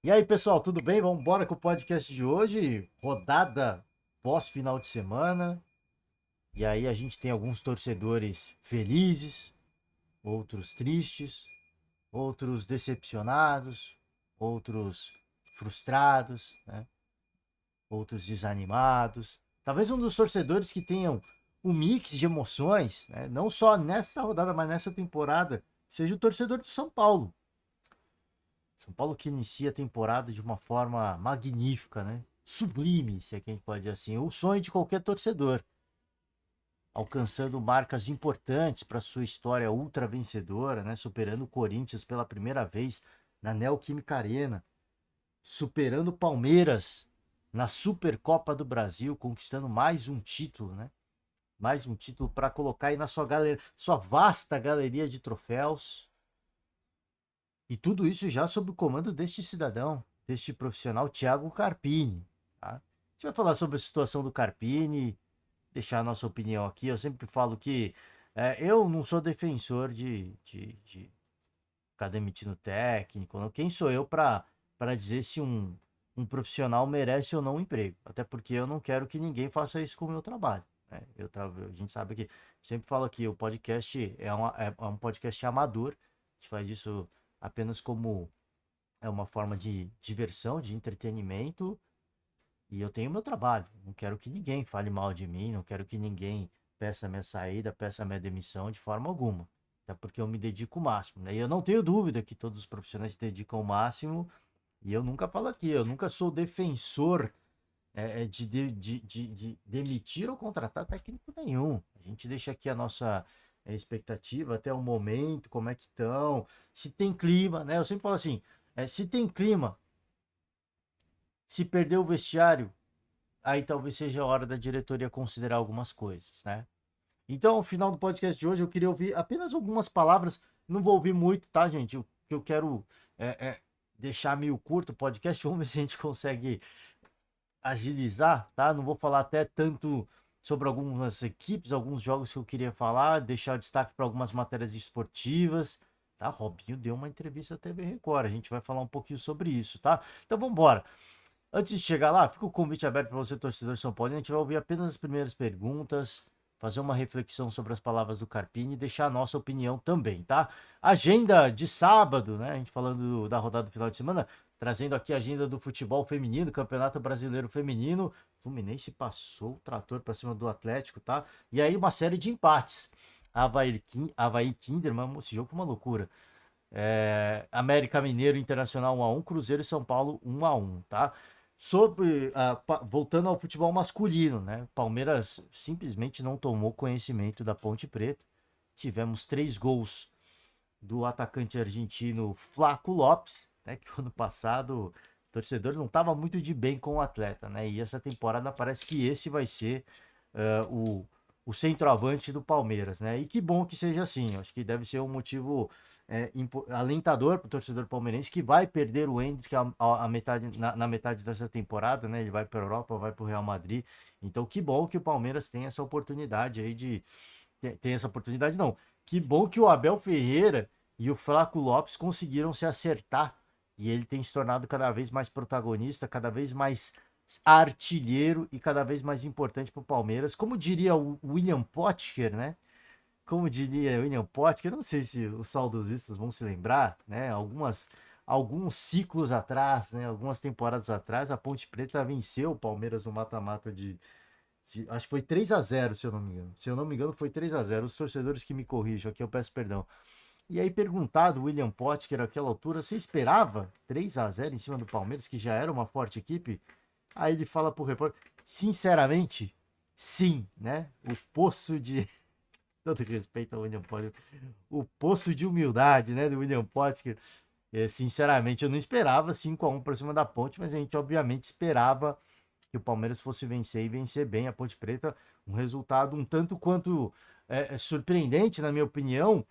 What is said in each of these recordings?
E aí, pessoal, tudo bem? Vamos embora com o podcast de hoje. Rodada pós-final de semana. E aí a gente tem alguns torcedores felizes, outros tristes, outros decepcionados, outros frustrados, né? Outros desanimados. Talvez um dos torcedores que tenham um mix de emoções, né? Não só nessa rodada, mas nessa temporada, seja o torcedor do São Paulo. São Paulo que inicia a temporada de uma forma magnífica, né? Sublime, se é que a gente pode dizer assim. O sonho de qualquer torcedor. Alcançando marcas importantes para sua história ultra vencedora, né? Superando o Corinthians pela primeira vez na Neoquímica Arena. Superando o Palmeiras na Supercopa do Brasil, conquistando mais um título, né? Mais um título para colocar aí na sua vasta galeria de troféus. E tudo isso já sob o comando deste cidadão, deste profissional, Thiago Carpini. Tá? A gente vai falar sobre a situação do Carpini, deixar a nossa opinião aqui. Eu sempre falo que eu não sou defensor de ficar demitindo técnico. Não. Quem sou eu para dizer se um profissional merece ou não um emprego? Até porque eu não quero que ninguém faça isso com o meu trabalho. Né? A gente sabe que, sempre falo aqui, o podcast é um podcast amador. A gente faz isso apenas como uma forma de diversão, de entretenimento, e eu tenho meu trabalho. Não quero que ninguém fale mal de mim, não quero que ninguém peça minha saída, peça minha demissão de forma alguma. Até porque eu me dedico o máximo, né? E eu não tenho dúvida que todos os profissionais se dedicam ao máximo, e eu nunca falo aqui, eu nunca sou defensor de demitir ou contratar técnico nenhum. A gente deixa aqui a nossa expectativa até o momento, como é que estão, se tem clima, né? Eu sempre falo assim, se tem clima, se perder o vestiário, aí talvez seja a hora da diretoria considerar algumas coisas, né? Então, ao final do podcast de hoje, eu queria ouvir apenas algumas palavras. Não vou ouvir muito, tá, gente? O que eu quero deixar meio curto o podcast. Vamos ver se a gente consegue agilizar, tá? Não vou falar até tanto sobre algumas equipes, alguns jogos que eu queria falar, deixar o destaque para algumas matérias esportivas, tá? Robinho deu uma entrevista à TV Record, a gente vai falar um pouquinho sobre isso, tá? Então vamos embora. Antes de chegar lá, fica o convite aberto para você, torcedor de São Paulo. A gente vai ouvir apenas as primeiras perguntas, fazer uma reflexão sobre as palavras do Carpini e deixar a nossa opinião também, tá? Agenda de sábado, né? A gente falando da rodada do final de semana, trazendo aqui a agenda do futebol feminino, Campeonato Brasileiro Feminino. Fluminense passou o trator para cima do Atlético, tá? E aí uma série de empates. Havaí Kinderman, esse jogo foi uma loucura. América Mineiro Internacional 1-1, Cruzeiro e São Paulo 1-1, tá? Voltando ao futebol masculino, né? Palmeiras simplesmente não tomou conhecimento da Ponte Preta. Tivemos 3 gols do atacante argentino Flaco Lopes, né? Que ano passado o torcedor não estava muito de bem com o atleta, né? E essa temporada parece que esse vai ser o centroavante do Palmeiras, né? E que bom que seja assim. Acho que deve ser um motivo alentador para o torcedor palmeirense que vai perder o Endrick a metade, na metade dessa temporada, né? Ele vai para a Europa, vai para o Real Madrid. Então, que bom que o Palmeiras tem essa oportunidade aí de. Tem essa oportunidade, não. Que bom que o Abel Ferreira e o Flaco Lopes conseguiram se acertar. E ele tem se tornado cada vez mais protagonista, cada vez mais artilheiro e cada vez mais importante para o Palmeiras. Como diria o William Potker, né? Como diria William Potker, eu não sei se os saudosistas vão se lembrar, né? Alguns ciclos atrás, né? Algumas temporadas atrás, a Ponte Preta venceu o Palmeiras no mata-mata acho que foi 3-0, se eu não me engano. Se eu não me engano, foi 3-0. Os torcedores que me corrijam aqui, eu peço perdão. E aí, perguntado, William Potker, naquela altura, você esperava 3-0 em cima do Palmeiras, que já era uma forte equipe? Aí ele fala pro repórter, sinceramente, sim, né? O poço de. Todo respeito ao William Potker. O poço de humildade, né, do William Potker. Sinceramente, eu não esperava 5-1 para cima da Ponte, mas a gente obviamente esperava que o Palmeiras fosse vencer e vencer bem a Ponte Preta. Um resultado um tanto quanto surpreendente, na minha opinião,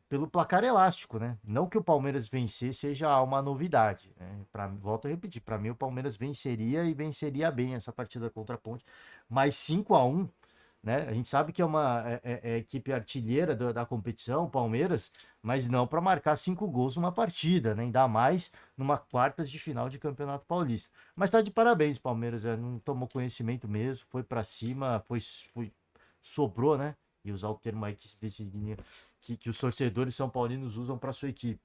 pelo placar elástico, né? Não que o Palmeiras vencer seja uma novidade, né? Volto a repetir, para mim o Palmeiras venceria e venceria bem essa partida contra a Ponte, mas 5-1 né? A gente sabe que é uma equipe artilheira da competição, o Palmeiras, mas não para marcar 5 gols numa partida, né? Ainda mais numa quartas de final de Campeonato Paulista. Mas tá de parabéns, Palmeiras, não tomou conhecimento mesmo, foi para cima, sobrou, né? E usar o termo aí que se designa, que os torcedores são paulinos usam para sua equipe.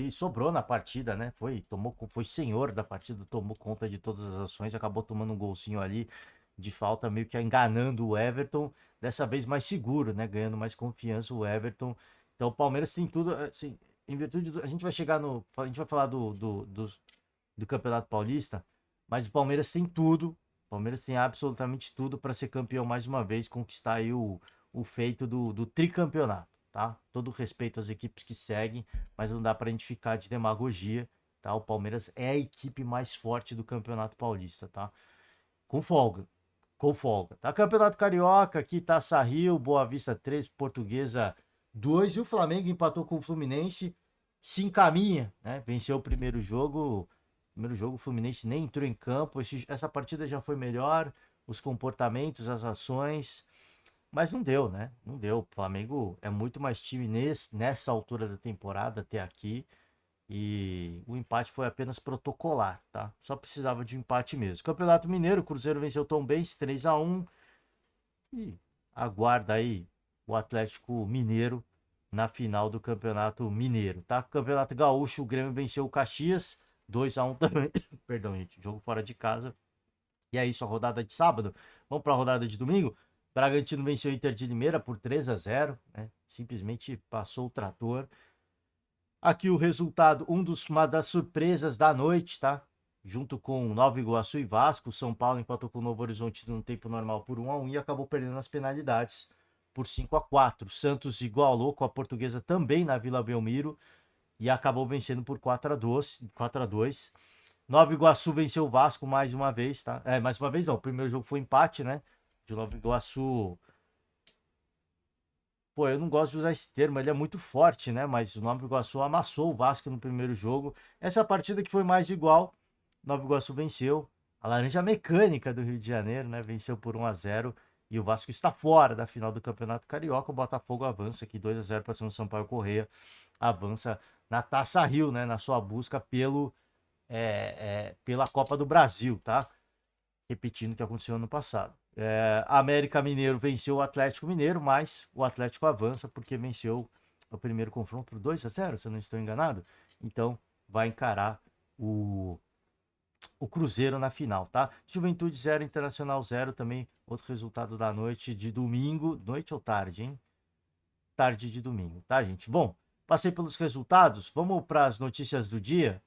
Sobrou na partida, né? Foi senhor da partida, tomou conta de todas as ações, acabou tomando um golzinho ali de falta, meio que enganando o Everton, dessa vez mais seguro, né? Ganhando mais confiança o Everton. Então o Palmeiras tem tudo, assim, em virtude a gente vai chegar no, a gente vai falar do Campeonato Paulista, mas o Palmeiras tem tudo, o Palmeiras tem absolutamente tudo para ser campeão mais uma vez, conquistar aí o feito do tricampeonato, tá? Todo respeito às equipes que seguem, mas não dá para a gente ficar de demagogia, tá? O Palmeiras é a equipe mais forte do Campeonato Paulista, tá? Com folga, com folga. Tá? Campeonato Carioca, aqui Taça Rio, Boa Vista 3, Portuguesa 2, e o Flamengo empatou com o Fluminense, se encaminha, né? Venceu o primeiro jogo. Primeiro jogo, o Fluminense nem entrou em campo. Essa partida já foi melhor, os comportamentos, as ações, mas não deu, né? Não deu. O Flamengo é muito mais time nessa altura da temporada até aqui. E o empate foi apenas protocolar, tá? Só precisava de um empate mesmo. Campeonato Mineiro, o Cruzeiro venceu o Tombense 3-1. E aguarda aí o Atlético Mineiro na final do Campeonato Mineiro, tá? Campeonato Gaúcho, o Grêmio venceu o Caxias 2-1 também. Perdão, gente, jogo fora de casa. E é isso, a rodada de sábado. Vamos para a rodada de domingo. Bragantino venceu o Inter de Limeira por 3-0, né? Simplesmente passou o trator. Aqui o resultado, uma das surpresas da noite, tá? Junto com Nova Iguaçu e Vasco, São Paulo empatou com o Novo Horizonte no tempo normal por 1-1 e acabou perdendo as penalidades por 5-4. Santos igualou com a Portuguesa também na Vila Belmiro e acabou vencendo por 4-2. Nova Iguaçu venceu o Vasco mais uma vez, tá? Mais uma vez não, o primeiro jogo foi empate, né? De Nova Iguaçu. Pô, eu não gosto de usar esse termo, ele é muito forte, né? Mas o Nova Iguaçu amassou o Vasco no primeiro jogo. Essa partida que foi mais igual, Nova Iguaçu venceu. A Laranja Mecânica do Rio de Janeiro, né? Venceu por 1-0 e o Vasco está fora da final do Campeonato Carioca. O Botafogo avança aqui 2-0 para cima do Sampaio Corrêa. Avança na Taça Rio, né? Na sua busca pela Copa do Brasil, tá? Repetindo o que aconteceu ano passado. América Mineiro venceu o Atlético Mineiro, mas o Atlético avança porque venceu o primeiro confronto por 2-0, se eu não estou enganado. Então vai encarar o Cruzeiro na final, tá? Juventude 0, Internacional 0, também outro resultado da noite de domingo. Noite ou tarde, hein? Tarde de domingo, tá, gente? Bom, passei pelos resultados. Vamos para as notícias do dia.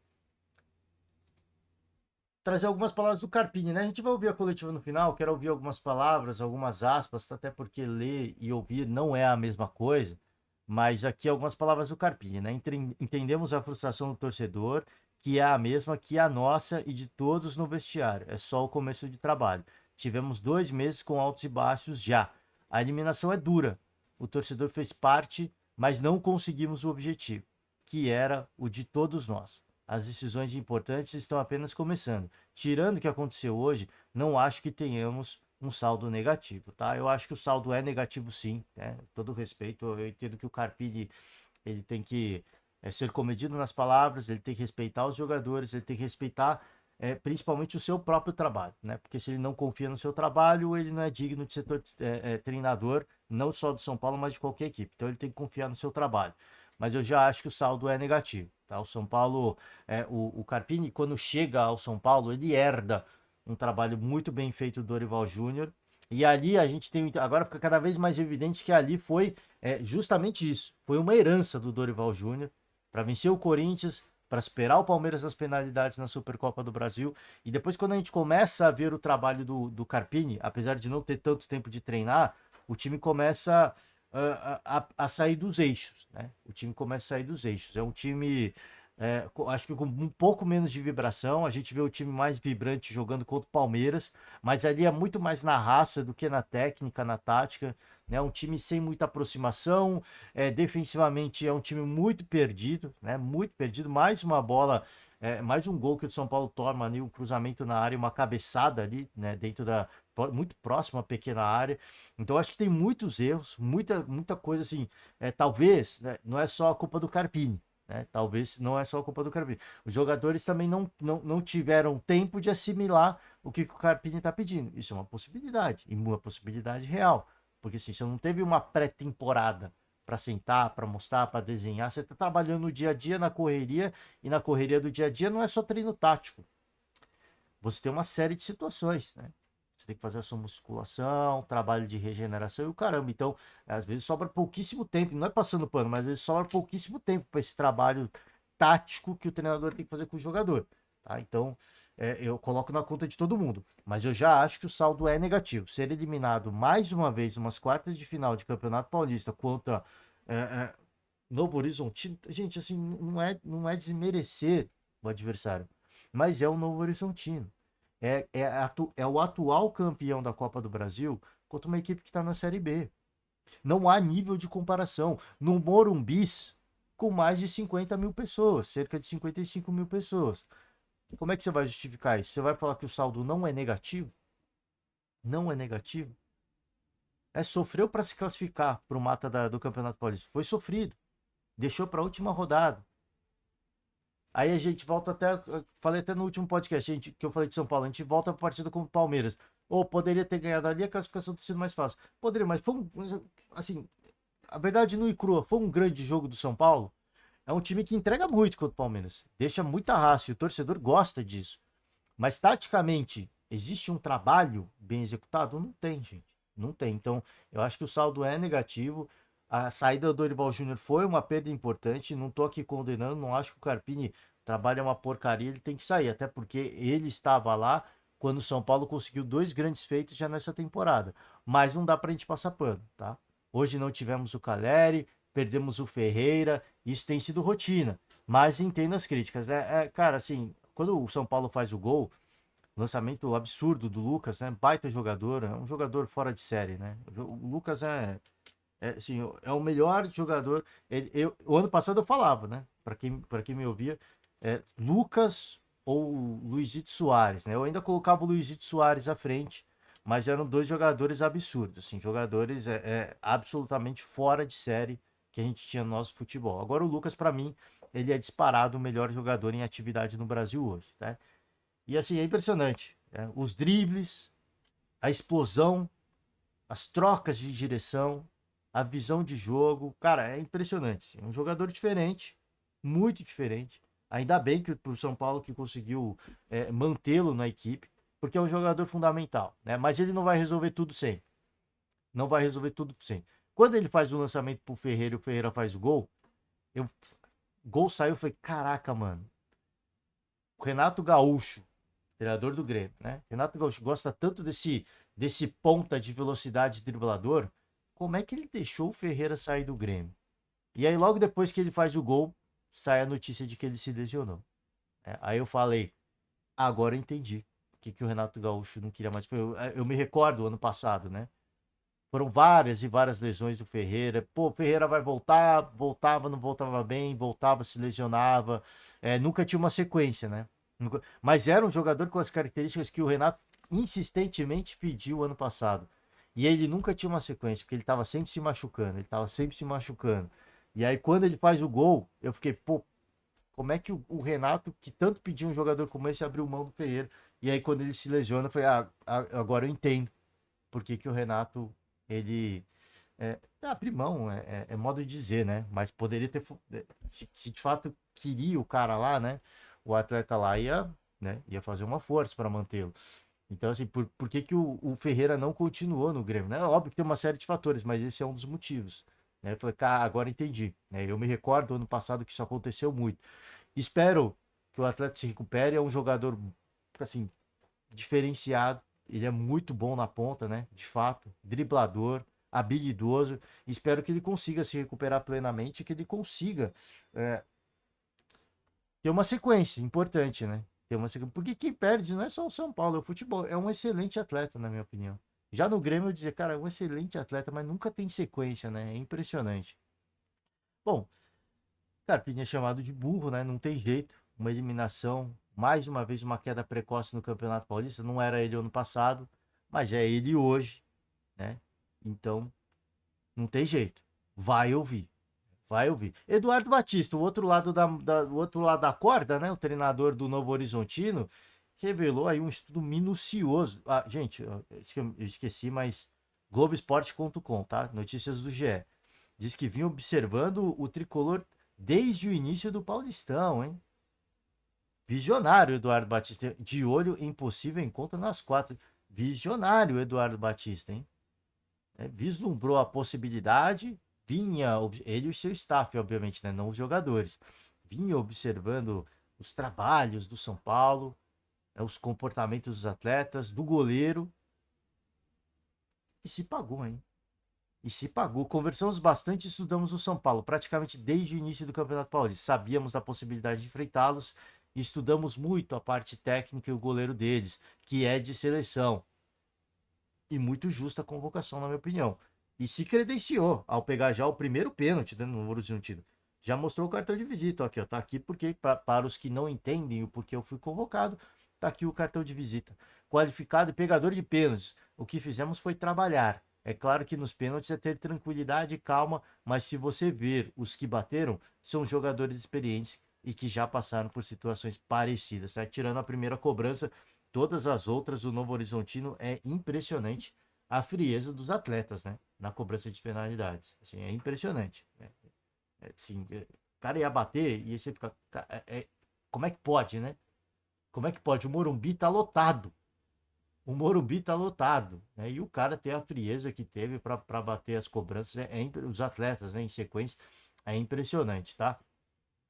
Trazer algumas palavras do Carpini, né? A gente vai ouvir a coletiva no final, quero ouvir algumas palavras, algumas aspas, até porque ler e ouvir não é a mesma coisa, mas aqui algumas palavras do Carpini, né? Entendemos a frustração do torcedor, que é a mesma que a nossa e de todos no vestiário, é só o começo de trabalho. Tivemos 2 meses com altos e baixos já. A eliminação é dura, o torcedor fez parte, mas não conseguimos o objetivo, que era o de todos nós. As decisões importantes estão apenas começando. Tirando o que aconteceu hoje, não acho que tenhamos um saldo negativo, tá? Eu acho que o saldo é negativo sim, né? Todo respeito, eu entendo que o Carpini, ele tem que ser comedido nas palavras, ele tem que respeitar os jogadores, ele tem que respeitar principalmente o seu próprio trabalho, né? Porque se ele não confia no seu trabalho, ele não é digno de ser treinador, não só do São Paulo, mas de qualquer equipe. Então ele tem que confiar no seu trabalho. Mas eu já acho que o saldo é negativo. Tá? O São Paulo, o Carpini, quando chega ao São Paulo, ele herda um trabalho muito bem feito do Dorival Júnior. E ali a gente tem. Agora fica cada vez mais evidente que ali foi justamente isso. Foi uma herança do Dorival Júnior para vencer o Corinthians, para superar o Palmeiras nas penalidades na Supercopa do Brasil. E depois, quando a gente começa a ver o trabalho do Carpini, apesar de não ter tanto tempo de treinar, o time começa a sair dos eixos, né? O time começa a sair dos eixos. É um time, acho que com um pouco menos de vibração. A gente vê o time mais vibrante jogando contra o Palmeiras, mas ali é muito mais na raça do que na técnica, na tática. Né? Um time sem muita aproximação, defensivamente é um time muito perdido, né? Muito perdido. Mais uma bola, mais um gol que o São Paulo toma ali, um cruzamento na área, uma cabeçada ali, né? Dentro da muito próximo à pequena área. Então acho que tem muitos erros, muita coisa assim. Talvez, né, não é só a culpa do Carpini. Né? Talvez não é só a culpa do Carpini. Os jogadores também não tiveram tempo de assimilar o que o Carpini está pedindo. Isso é uma possibilidade, e uma possibilidade real. Porque assim, você não teve uma pré-temporada para sentar, para mostrar, para desenhar. Você está trabalhando no dia a dia, na correria, e na correria do dia a dia não é só treino tático. Você tem uma série de situações, né? Você tem que fazer a sua musculação, trabalho de regeneração e o caramba. Então, às vezes sobra pouquíssimo tempo, não é passando pano, mas às vezes sobra pouquíssimo tempo para esse trabalho tático que o treinador tem que fazer com o jogador. Tá? Então, eu coloco na conta de todo mundo. Mas eu já acho que o saldo é negativo. Ser eliminado mais uma vez umas quartas de final de Campeonato Paulista contra é, é, Novo Horizontino, gente, assim, não é desmerecer o adversário, mas é o Novo Horizontino. É o atual campeão da Copa do Brasil contra uma equipe que está na Série B. Não há nível de comparação. No Morumbis, com mais de 50 mil pessoas, cerca de 55 mil pessoas. Como é que você vai justificar isso? Você vai falar que o saldo não é negativo? Não é negativo? Sofreu para se classificar para o mata do Campeonato Paulista. Foi sofrido. Deixou para a última rodada. Aí a gente volta até. Falei até no último podcast gente, que eu falei de São Paulo. A gente volta a partida com o Palmeiras. Ou poderia ter ganhado ali, a classificação ter sido mais fácil. Poderia, mas foi um. Assim, a verdade nua e crua, foi um grande jogo do São Paulo. É um time que entrega muito contra o Palmeiras. Deixa muita raça e o torcedor gosta disso. Mas taticamente, existe um trabalho bem executado? Não tem, gente. Não tem. Então, eu acho que o saldo é negativo. A saída do Dorival Júnior foi uma perda importante. Não estou aqui condenando, não acho que o Carpini trabalha uma porcaria, ele tem que sair, até porque ele estava lá quando o São Paulo conseguiu 2 grandes feitos já nessa temporada. Mas não dá pra gente passar pano, tá? Hoje não tivemos o Caleri, perdemos o Ferreira, isso tem sido rotina. Mas entendo as críticas. Cara, assim, quando o São Paulo faz o gol, lançamento absurdo do Lucas, né? Baita jogador, é um jogador fora de série, né? O Lucas assim, é o melhor jogador. O ano passado eu falava, né? Para quem me ouvia, Lucas ou Luizito Soares, né? Eu ainda colocava o Luizito Soares à frente, mas eram dois jogadores absurdos, assim, jogadores absolutamente fora de série que a gente tinha no nosso futebol. Agora o Lucas, para mim, ele é disparado o melhor jogador em atividade no Brasil hoje, né? E assim, é impressionante. Os dribles, a explosão, as trocas de direção, a visão de jogo. Cara, é impressionante. É um jogador diferente, muito diferente. Ainda bem que o São Paulo que conseguiu mantê-lo na equipe, porque é um jogador fundamental, né? Mas ele não vai resolver tudo sempre. Não vai resolver tudo sempre. Quando ele faz o lançamento pro Ferreira e o Ferreira faz o gol, o gol saiu, eu falei, caraca, mano. O Renato Gaúcho, treinador do Grêmio, né? Renato Gaúcho gosta tanto desse ponta de velocidade driblador. Como é que ele deixou o Ferreira sair do Grêmio? E aí, logo depois que ele faz o gol, sai a notícia de que ele se lesionou. Aí eu falei, agora eu entendi que o Renato Gaúcho não queria mais. Eu me recordo ano passado, né? Foram várias e várias lesões do Ferreira. Pô, o Ferreira vai voltar, voltava, não voltava bem, voltava, se lesionava. Nunca tinha uma sequência, né? Mas era um jogador com as características que o Renato insistentemente pediu ano passado. E ele nunca tinha uma sequência, porque ele estava sempre se machucando, ele estava sempre se machucando. E aí, quando ele faz o gol, eu fiquei, pô, como é que o Renato, que tanto pediu um jogador como esse, abriu mão do Ferreira? E aí, quando ele se lesiona, eu falei, agora eu entendo por que que o Renato, ele abrir mão, modo de dizer, né? Mas poderia ter, se de fato queria o cara lá, né? O atleta lá ia fazer uma força para mantê-lo. Então, assim, por que que o Ferreira não continuou no Grêmio, né? Óbvio que tem uma série de fatores, mas esse é um dos motivos. Né? Eu falei, cara, agora entendi. Né? Eu me recordo ano passado que isso aconteceu muito. Espero que o atleta se recupere. É um jogador, assim, diferenciado. Ele é muito bom na ponta, né? De fato, driblador, habilidoso. Espero que ele consiga se recuperar plenamente, que ele consiga ter uma sequência importante, né? Ter uma sequência. Porque quem perde não é só o São Paulo, é o futebol. É um excelente atleta, na minha opinião. Já no Grêmio eu dizia, cara, é um excelente atleta, mas nunca tem sequência, né? É impressionante. Bom, Carpini é chamado de burro, né? Não tem jeito. Uma eliminação, mais uma vez uma queda precoce no Campeonato Paulista. Não era ele ano passado, mas é ele hoje, né? Então, não tem jeito. Vai ouvir. Vai ouvir. Eduardo Batista, o outro lado da corda, né? O treinador do Novo Horizontino, revelou aí um estudo minucioso. Ah, gente, eu esqueci, mas Globoesporte.com, tá? Notícias do GE. Diz que vinha observando o tricolor desde o início do Paulistão, hein? Visionário, Eduardo Batista. De olho em possível encontro nas quartas. Visionário, Eduardo Batista, hein? Vislumbrou a possibilidade, ele e o seu staff, obviamente, né? Não os jogadores. Vinha observando os trabalhos do São Paulo, os comportamentos dos atletas, do goleiro. E se pagou, hein? E se pagou. Conversamos bastante e estudamos o São Paulo, praticamente desde o início do Campeonato Paulista. Sabíamos da possibilidade de enfrentá-los e estudamos muito a parte técnica e o goleiro deles, que é de seleção. E muito justa a convocação, na minha opinião. E se credenciou ao pegar já o primeiro pênalti no número de um tiro. Já mostrou o cartão de visita. Aqui, ó, tá aqui porque, para os que não entendem o porquê eu fui convocado, tá aqui o cartão de visita. Qualificado e pegador de pênaltis. O que fizemos foi trabalhar. É claro que nos pênaltis é ter tranquilidade e calma, mas se você ver os que bateram, são jogadores experientes e que já passaram por situações parecidas. Certo? Tirando a primeira cobrança, todas as outras do Novo Horizontino é impressionante a frieza dos atletas, né? Na cobrança de penalidades. Assim, é impressionante. Assim, o cara ia bater e aí você fica. Como é que pode, né? Como é que pode? O Morumbi tá lotado. O Morumbi tá lotado. Né? E o cara ter a frieza que teve para bater as cobranças, os atletas, né, em sequência, é impressionante, tá?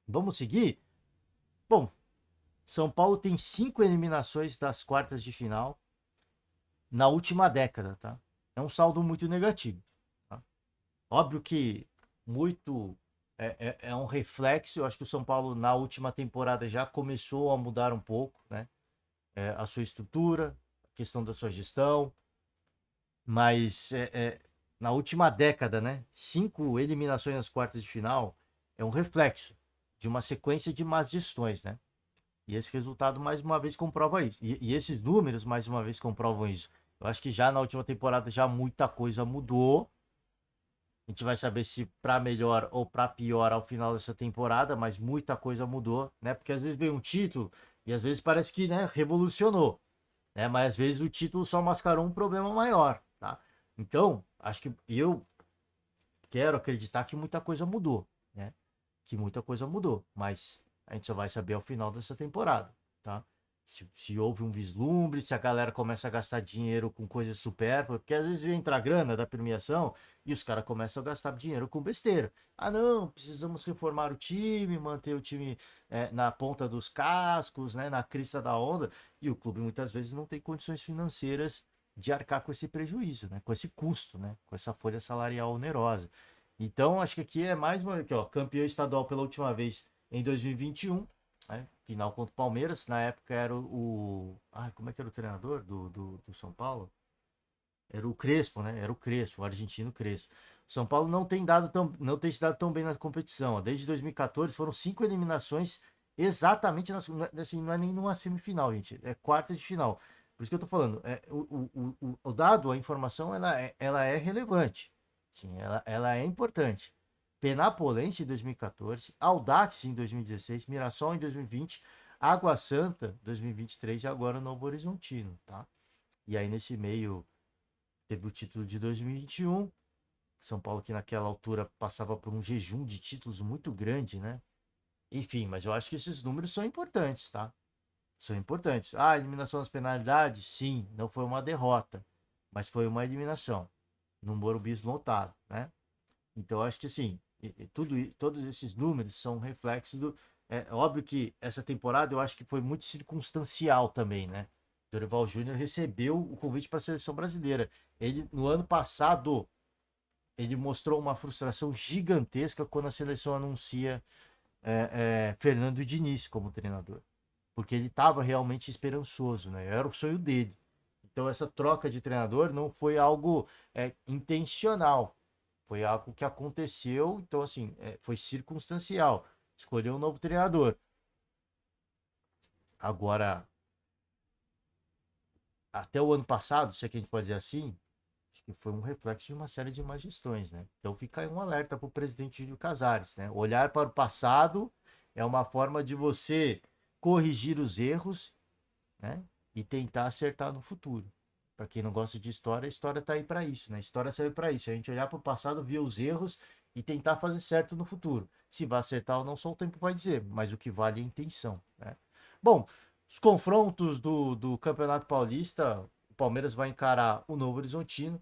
Vamos seguir? Bom, São Paulo tem 5 eliminações das quartas de final na última década, tá? É um saldo muito negativo. Tá? Óbvio que muito é um reflexo. Eu acho que o São Paulo na última temporada já começou a mudar um pouco, né? A sua estrutura, a questão da sua gestão, mas na última década, né? 5 eliminações nas quartas de final é um reflexo de uma sequência de más gestões, né? E esse resultado mais uma vez comprova isso. E esses números mais uma vez comprovam isso. Eu acho que já na última temporada já muita coisa mudou. A gente vai saber se para melhor ou para pior ao final dessa temporada, mas muita coisa mudou, né? Porque às vezes vem um título e às vezes parece que, né, revolucionou, né? Mas às vezes o título só mascarou um problema maior, tá? Então, acho que eu quero acreditar que muita coisa mudou, né? Que muita coisa mudou, mas a gente só vai saber ao final dessa temporada, tá? Se houve um vislumbre, se a galera começa a gastar dinheiro com coisas supérfluas, porque às vezes entra a grana da premiação e os caras começam a gastar dinheiro com besteira. Ah, não, precisamos reformar o time, manter o time na ponta dos cascos, né, na crista da onda, e o clube muitas vezes não tem condições financeiras de arcar com esse prejuízo, né, com esse custo, né, com essa folha salarial onerosa. Então, acho que aqui é mais uma, aqui, ó, campeão estadual pela última vez em 2021, né? Final contra o Palmeiras. Na época era como é que era o treinador do São Paulo? Era o Crespo, né? Era o Crespo, o argentino Crespo. O São Paulo não tem se dado tão bem na competição. Ó. Desde 2014 foram 5 eliminações exatamente assim, não é nem numa semifinal, gente. É quarta de final. Por isso que eu tô falando. O dado, a informação, ela é relevante. Sim, ela é importante. Penapolense em 2014, Audax em 2016, Mirassol em 2020, Água Santa 2023 e agora o Novo Horizontino, tá? E aí nesse meio teve o título de 2021. São Paulo que naquela altura passava por um jejum de títulos muito grande, né? Enfim, mas eu acho que esses números são importantes, tá? São importantes. Ah, eliminação das penalidades? Sim, não foi uma derrota, mas foi uma eliminação no Morumbi lotado, né? Então, eu acho que assim, todos esses números são reflexos do. É óbvio que essa temporada eu acho que foi muito circunstancial também, né? Dorival Júnior recebeu o convite para a seleção brasileira. Ele, no ano passado, ele mostrou uma frustração gigantesca quando a seleção anuncia Fernando Diniz como treinador. Porque ele estava realmente esperançoso, né? Era o sonho dele. Então, essa troca de treinador não foi algo intencional. Foi algo que aconteceu, então assim, foi circunstancial. Escolheu um novo treinador. Agora, até o ano passado, se é que a gente pode dizer assim, acho que foi um reflexo de uma série de má gestões, né? Então fica aí um alerta para o presidente Júlio Casares, né? Olhar para o passado é uma forma de você corrigir os erros, né? E tentar acertar no futuro. Para quem não gosta de história, a história tá aí para isso, né? A história serve para isso. A gente olhar para o passado, ver os erros e tentar fazer certo no futuro. Se vai acertar ou não, só o tempo vai dizer, mas o que vale é a intenção, né? Bom, os confrontos do Campeonato Paulista, o Palmeiras vai encarar o Novo Horizontino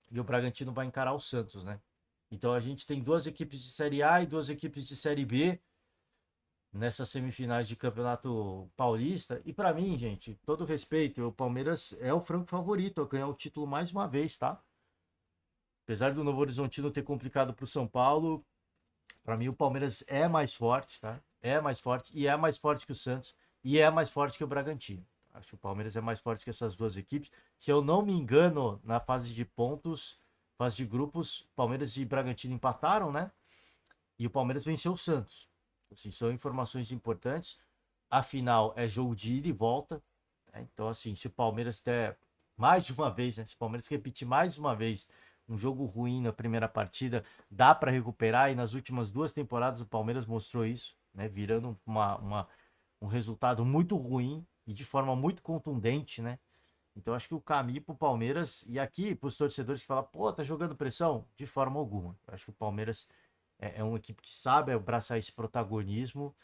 e o Bragantino vai encarar o Santos, né? Então a gente tem duas equipes de Série A e duas equipes de Série B nessas semifinais de Campeonato Paulista. E para mim, gente, todo respeito, o Palmeiras é o franco favorito a ganhar o título mais uma vez, tá? Apesar do Novo Horizontino ter complicado para o São Paulo, para mim o Palmeiras é mais forte, tá? É mais forte e é mais forte que o Santos e é mais forte que o Bragantino. Acho que o Palmeiras é mais forte que essas duas equipes. Se eu não me engano, na fase de pontos, fase de grupos, Palmeiras e Bragantino empataram, né? E o Palmeiras venceu o Santos. Assim, são informações importantes. Afinal, é jogo de ida e volta, né? Então, assim, se o Palmeiras der mais uma vez, né? Se o Palmeiras repetir mais uma vez um jogo ruim na primeira partida, dá para recuperar. E nas últimas duas temporadas o Palmeiras mostrou isso, né? Virando um resultado muito ruim e de forma muito contundente, né? Então acho que o caminho para o Palmeiras, e aqui para os torcedores que falam, pô, tá jogando pressão, de forma alguma. Eu acho que o Palmeiras é uma equipe que sabe abraçar esse protagonismo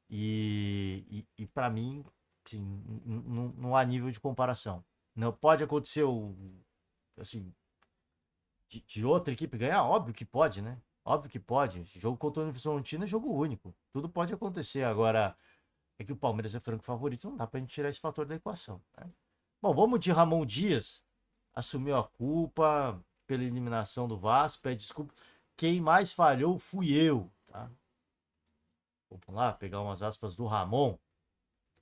e para mim, assim, não há nível de comparação. Não pode acontecer assim, de outra equipe ganhar? Óbvio que pode, né? Óbvio que pode. Jogo contra o Horizontino é jogo único. Tudo pode acontecer. Agora, é que o Palmeiras é franco favorito, não dá pra gente tirar esse fator da equação, né? Bom, vamos de Ramon Dias. Assumiu a culpa pela eliminação do Vasco, pede desculpa. Quem mais falhou fui eu, tá? Vamos lá, pegar umas aspas do Ramon.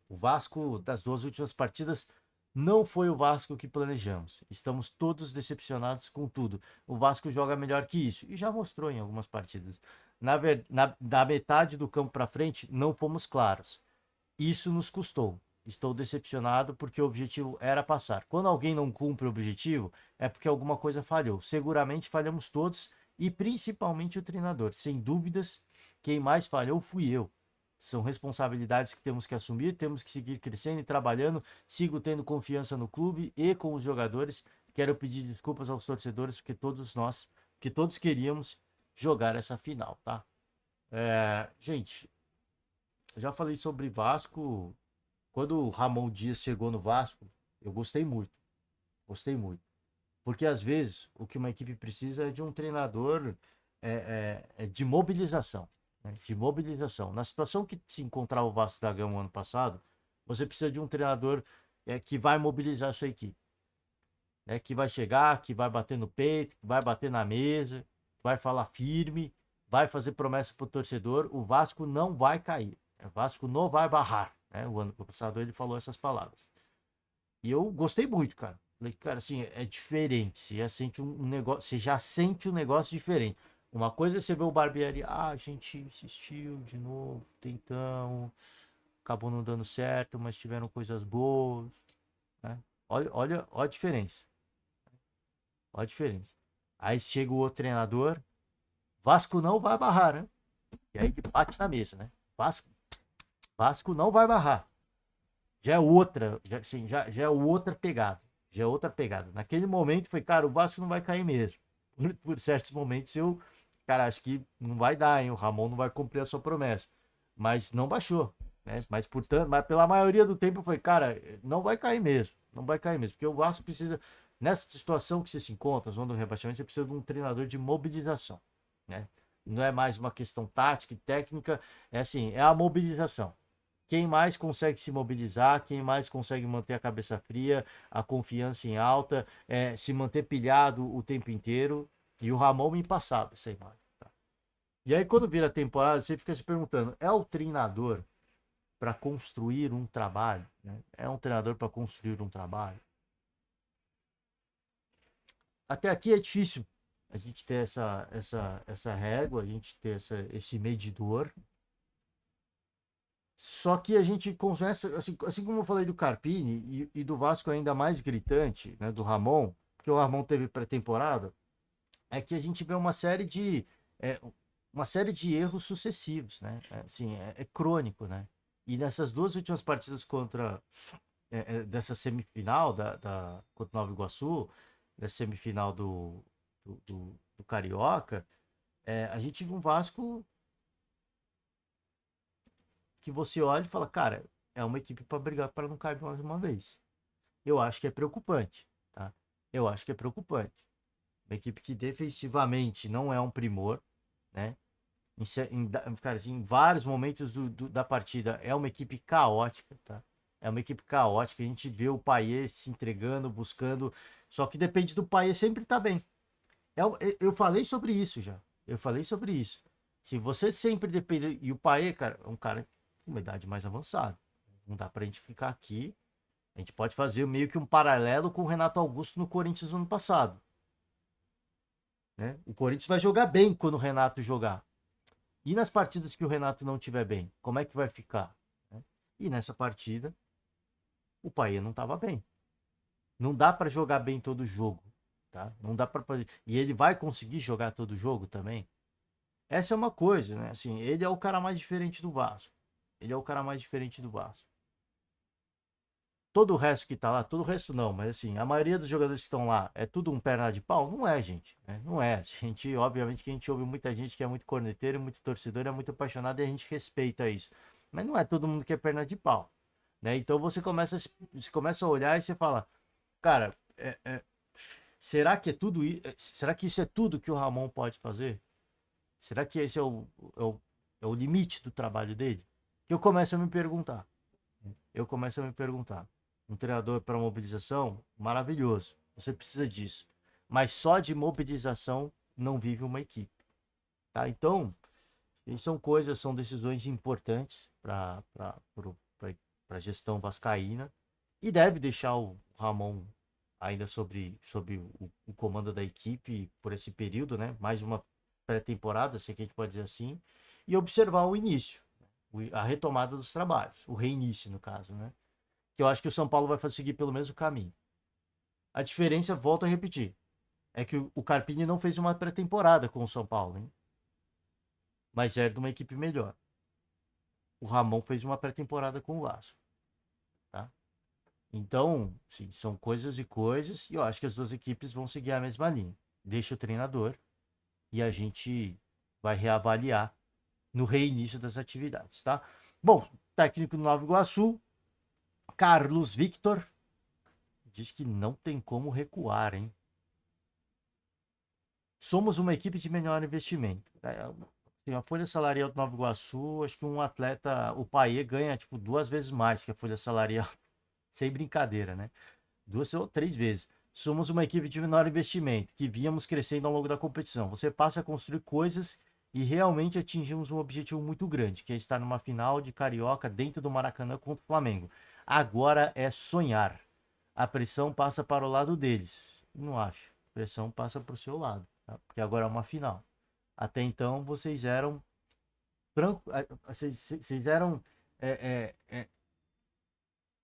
O Vasco das duas últimas partidas não foi o Vasco que planejamos. Estamos todos decepcionados com tudo. O Vasco joga melhor que isso e já mostrou em algumas partidas. Da metade do campo para frente, não fomos claros. Isso nos custou. Estou decepcionado porque o objetivo era passar. Quando alguém não cumpre o objetivo, é porque alguma coisa falhou. Seguramente falhamos todos e principalmente o treinador. Sem dúvidas, quem mais falhou fui eu. São responsabilidades que temos que assumir, temos que seguir crescendo e trabalhando. Sigo tendo confiança no clube e com os jogadores. Quero pedir desculpas aos torcedores porque todos queríamos jogar essa final, tá? Gente, eu já falei sobre Vasco. Quando o Ramon Dias chegou no Vasco, eu gostei muito. Gostei muito. Porque às vezes o que uma equipe precisa é de um treinador de mobilização, né? De mobilização. Na situação que se encontrava o Vasco da Gama ano passado, você precisa de um treinador que vai mobilizar a sua equipe. Né? Que vai chegar, que vai bater no peito, que vai bater na mesa, vai falar firme, vai fazer promessa para o torcedor. O Vasco não vai cair. O Vasco não vai barrar. Né? O ano passado ele falou essas palavras. E eu gostei muito, cara. Falei, cara, assim, é diferente. Você já sente um negócio, você já sente um negócio diferente. Uma coisa é você ver o Barbieri, a gente insistiu de novo, tentamos, acabou não dando certo, mas tiveram coisas boas, né? Olha a diferença. Olha a diferença. Aí chega o outro treinador, Vasco não vai barrar, né? E aí ele bate na mesa, né? Vasco não vai barrar. Já é outra, assim, já é outra pegada. Já é outra pegada. Naquele momento foi, cara, o Vasco não vai cair mesmo. Por certos momentos cara, acho que não vai dar, hein? O Ramon não vai cumprir a sua promessa. Mas não baixou, né? Mas portanto, mas pela maioria do tempo foi, cara, não vai cair mesmo. Não vai cair mesmo. Porque o Vasco precisa, nessa situação que você se encontra, zona do rebaixamento, você precisa de um treinador de mobilização, né? Não é mais uma questão tática e técnica, é assim, é a mobilização. Quem mais consegue se mobilizar, quem mais consegue manter a cabeça fria, a confiança em alta, se manter pilhado o tempo inteiro. E o Ramon me passava essa imagem. Tá? E aí, quando vira a temporada, você fica se perguntando: é o treinador para construir um trabalho? Né? É um treinador para construir um trabalho? Até aqui é difícil a gente ter essa régua, a gente ter esse medidor. Só que a gente começa, assim como eu falei do Carpini e do Vasco ainda mais gritante, né, do Ramon, porque o Ramon teve pré-temporada, é que a gente vê é, uma série de erros sucessivos, né? Assim, é crônico, né? E nessas duas últimas partidas dessa semifinal contra o Nova Iguaçu, dessa semifinal do Carioca, a gente viu um Vasco que você olha e fala, cara, é uma equipe para brigar para não cair mais uma vez. Eu acho que é preocupante, tá? Eu acho que é preocupante. Uma equipe que defensivamente não é um primor, né? Cara, assim, em vários momentos da partida é uma equipe caótica, tá? É uma equipe caótica. A gente vê o Payet se entregando, buscando. Só que depende do Payet sempre tá bem. Eu falei sobre isso já. Eu falei sobre isso. Se você sempre depender. E o Payet, cara, é um cara com uma idade mais avançada. Não dá pra gente ficar aqui. A gente pode fazer meio que um paralelo com o Renato Augusto no Corinthians no ano passado. Né? O Corinthians vai jogar bem quando o Renato jogar. E nas partidas que o Renato não tiver bem, como é que vai ficar? Né? E nessa partida, o Paê não estava bem. Não dá para jogar bem todo jogo, tá? Não dá para e ele vai conseguir jogar todo jogo também. Essa é uma coisa, né? Assim, ele é o cara mais diferente do Vasco. Ele é o cara mais diferente do Vasco. Todo o resto que tá lá, todo o resto não, mas assim, a maioria dos jogadores que estão lá é tudo um perna de pau? Não é, gente. Né? Não é. A gente, obviamente, que a gente ouve muita gente que é muito corneteiro, muito torcedor, é muito apaixonado e a gente respeita isso. Mas não é todo mundo que é perna de pau. Né? Então você começa a olhar e você fala, cara, será que é tudo isso? Será que isso é tudo que o Ramon pode fazer? Será que esse é o, é o limite do trabalho dele? Que eu começo a me perguntar. Eu começo a me perguntar. Um treinador para mobilização, maravilhoso. Você precisa disso. Mas só de mobilização não vive uma equipe. Tá? Então, são coisas, são decisões importantes para a gestão vascaína e deve deixar o Ramon ainda sobre o comando da equipe por esse período, né? Mais uma pré-temporada, se que a gente pode dizer assim, e observar o início, a retomada dos trabalhos, o reinício, no caso, né? Que eu acho que o São Paulo vai seguir pelo mesmo caminho. A diferença, volto a repetir, é que o Carpini não fez uma pré-temporada com o São Paulo, hein? Mas é de uma equipe melhor. O Ramon fez uma pré-temporada com o Vasco, tá? Então, sim, são coisas e coisas, e eu acho que as duas equipes vão seguir a mesma linha. Deixa o treinador e a gente vai reavaliar no reinício das atividades, tá? Bom, técnico do Nova Iguaçu, Carlos Victor, diz que não tem como recuar, hein? Somos uma equipe de menor investimento. Tem a folha salarial do Nova Iguaçu, acho que um atleta, o Paê ganha tipo 2 vezes mais que a folha salarial, sem brincadeira, né? 2 ou 3 vezes. Somos uma equipe de menor investimento, que víamos crescendo ao longo da competição. Você passa a construir coisas e realmente atingimos um objetivo muito grande, que é estar numa final de Carioca dentro do Maracanã contra o Flamengo. Agora é sonhar. A pressão passa para o lado deles. Não acho. A pressão passa para o seu lado, tá? Porque agora é uma final. Até então vocês eram vocês eram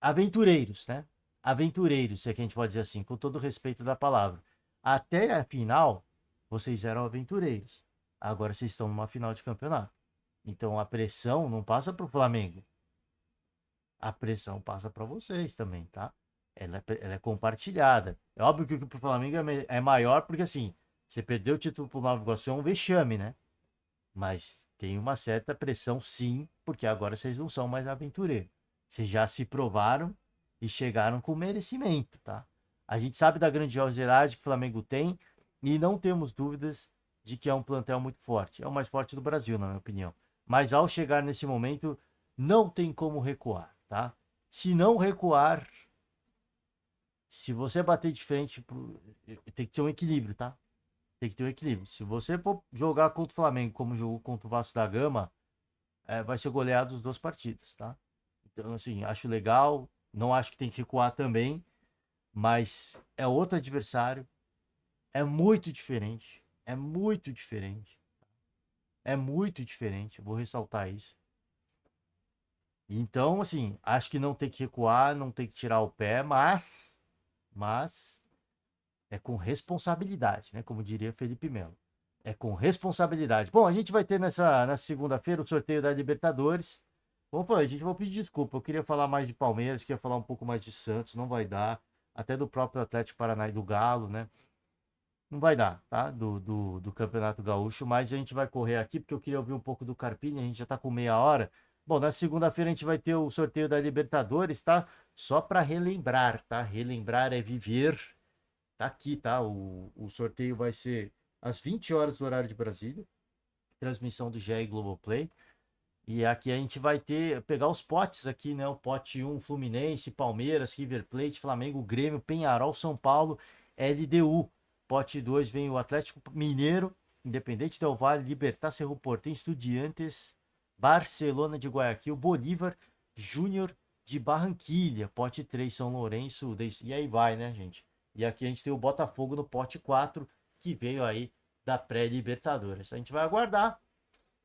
aventureiros, né? Aventureiros, se é que a gente pode dizer assim, com todo o respeito da palavra. Até a final, vocês eram aventureiros. Agora vocês estão numa final de campeonato. Então a pressão não passa para o Flamengo. A pressão passa para vocês também, tá? Ela é compartilhada. É óbvio que o pro Flamengo é maior, porque assim, você perdeu o título pro Nova Iguaçu é um vexame, né? Mas tem uma certa pressão sim, porque agora vocês não são mais aventureiros. Vocês já se provaram e chegaram com merecimento, tá? A gente sabe da grandiosidade que o Flamengo tem e não temos dúvidas de que é um plantel muito forte. É o mais forte do Brasil, na minha opinião. Mas ao chegar nesse momento, não tem como recuar, tá? Se não recuar, se você bater de frente, tem que ter um equilíbrio, tá? Tem que ter um equilíbrio. Se você for jogar contra o Flamengo como jogou contra o Vasco da Gama, vai ser goleado as duas partidas, tá? Então, assim, acho legal. Não acho que tem que recuar também, mas é outro adversário. É muito diferente. É muito diferente. É muito diferente. Vou ressaltar isso. Então, assim, acho que não tem que recuar, não tem que tirar o pé, mas é com responsabilidade, né? Como diria Felipe Melo. É com responsabilidade. Bom, a gente vai ter nessa segunda-feira o sorteio da Libertadores. Vamos falar, gente, vou pedir desculpa. Eu queria falar mais de Palmeiras, queria falar um pouco mais de Santos, não vai dar. Até do próprio Atlético Paraná e do Galo, né? Não vai dar, tá? Do Campeonato Gaúcho, mas a gente vai correr aqui porque eu queria ouvir um pouco do Carpini, a gente já tá com meia hora. Bom, na segunda-feira a gente vai ter o sorteio da Libertadores, tá? Só para relembrar, tá? Relembrar é viver. Tá aqui, tá? O sorteio vai ser às 20 horas do horário de Brasília, transmissão do GE Globoplay. E aqui a gente vai pegar os potes aqui, né? O pote 1, Fluminense, Palmeiras, River Plate, Flamengo, Grêmio, Penharol, São Paulo, LDU. Pote 2 vem o Atlético Mineiro, Independente Del Valle, Libertad, Cerro Porteño, Estudiantes, Barcelona de Guayaquil, Bolívar, Júnior de Barranquilha. Pote 3, São Lourenço, e aí vai, né, gente? E aqui a gente tem o Botafogo no pote 4, que veio aí da pré-Libertadores. A gente vai aguardar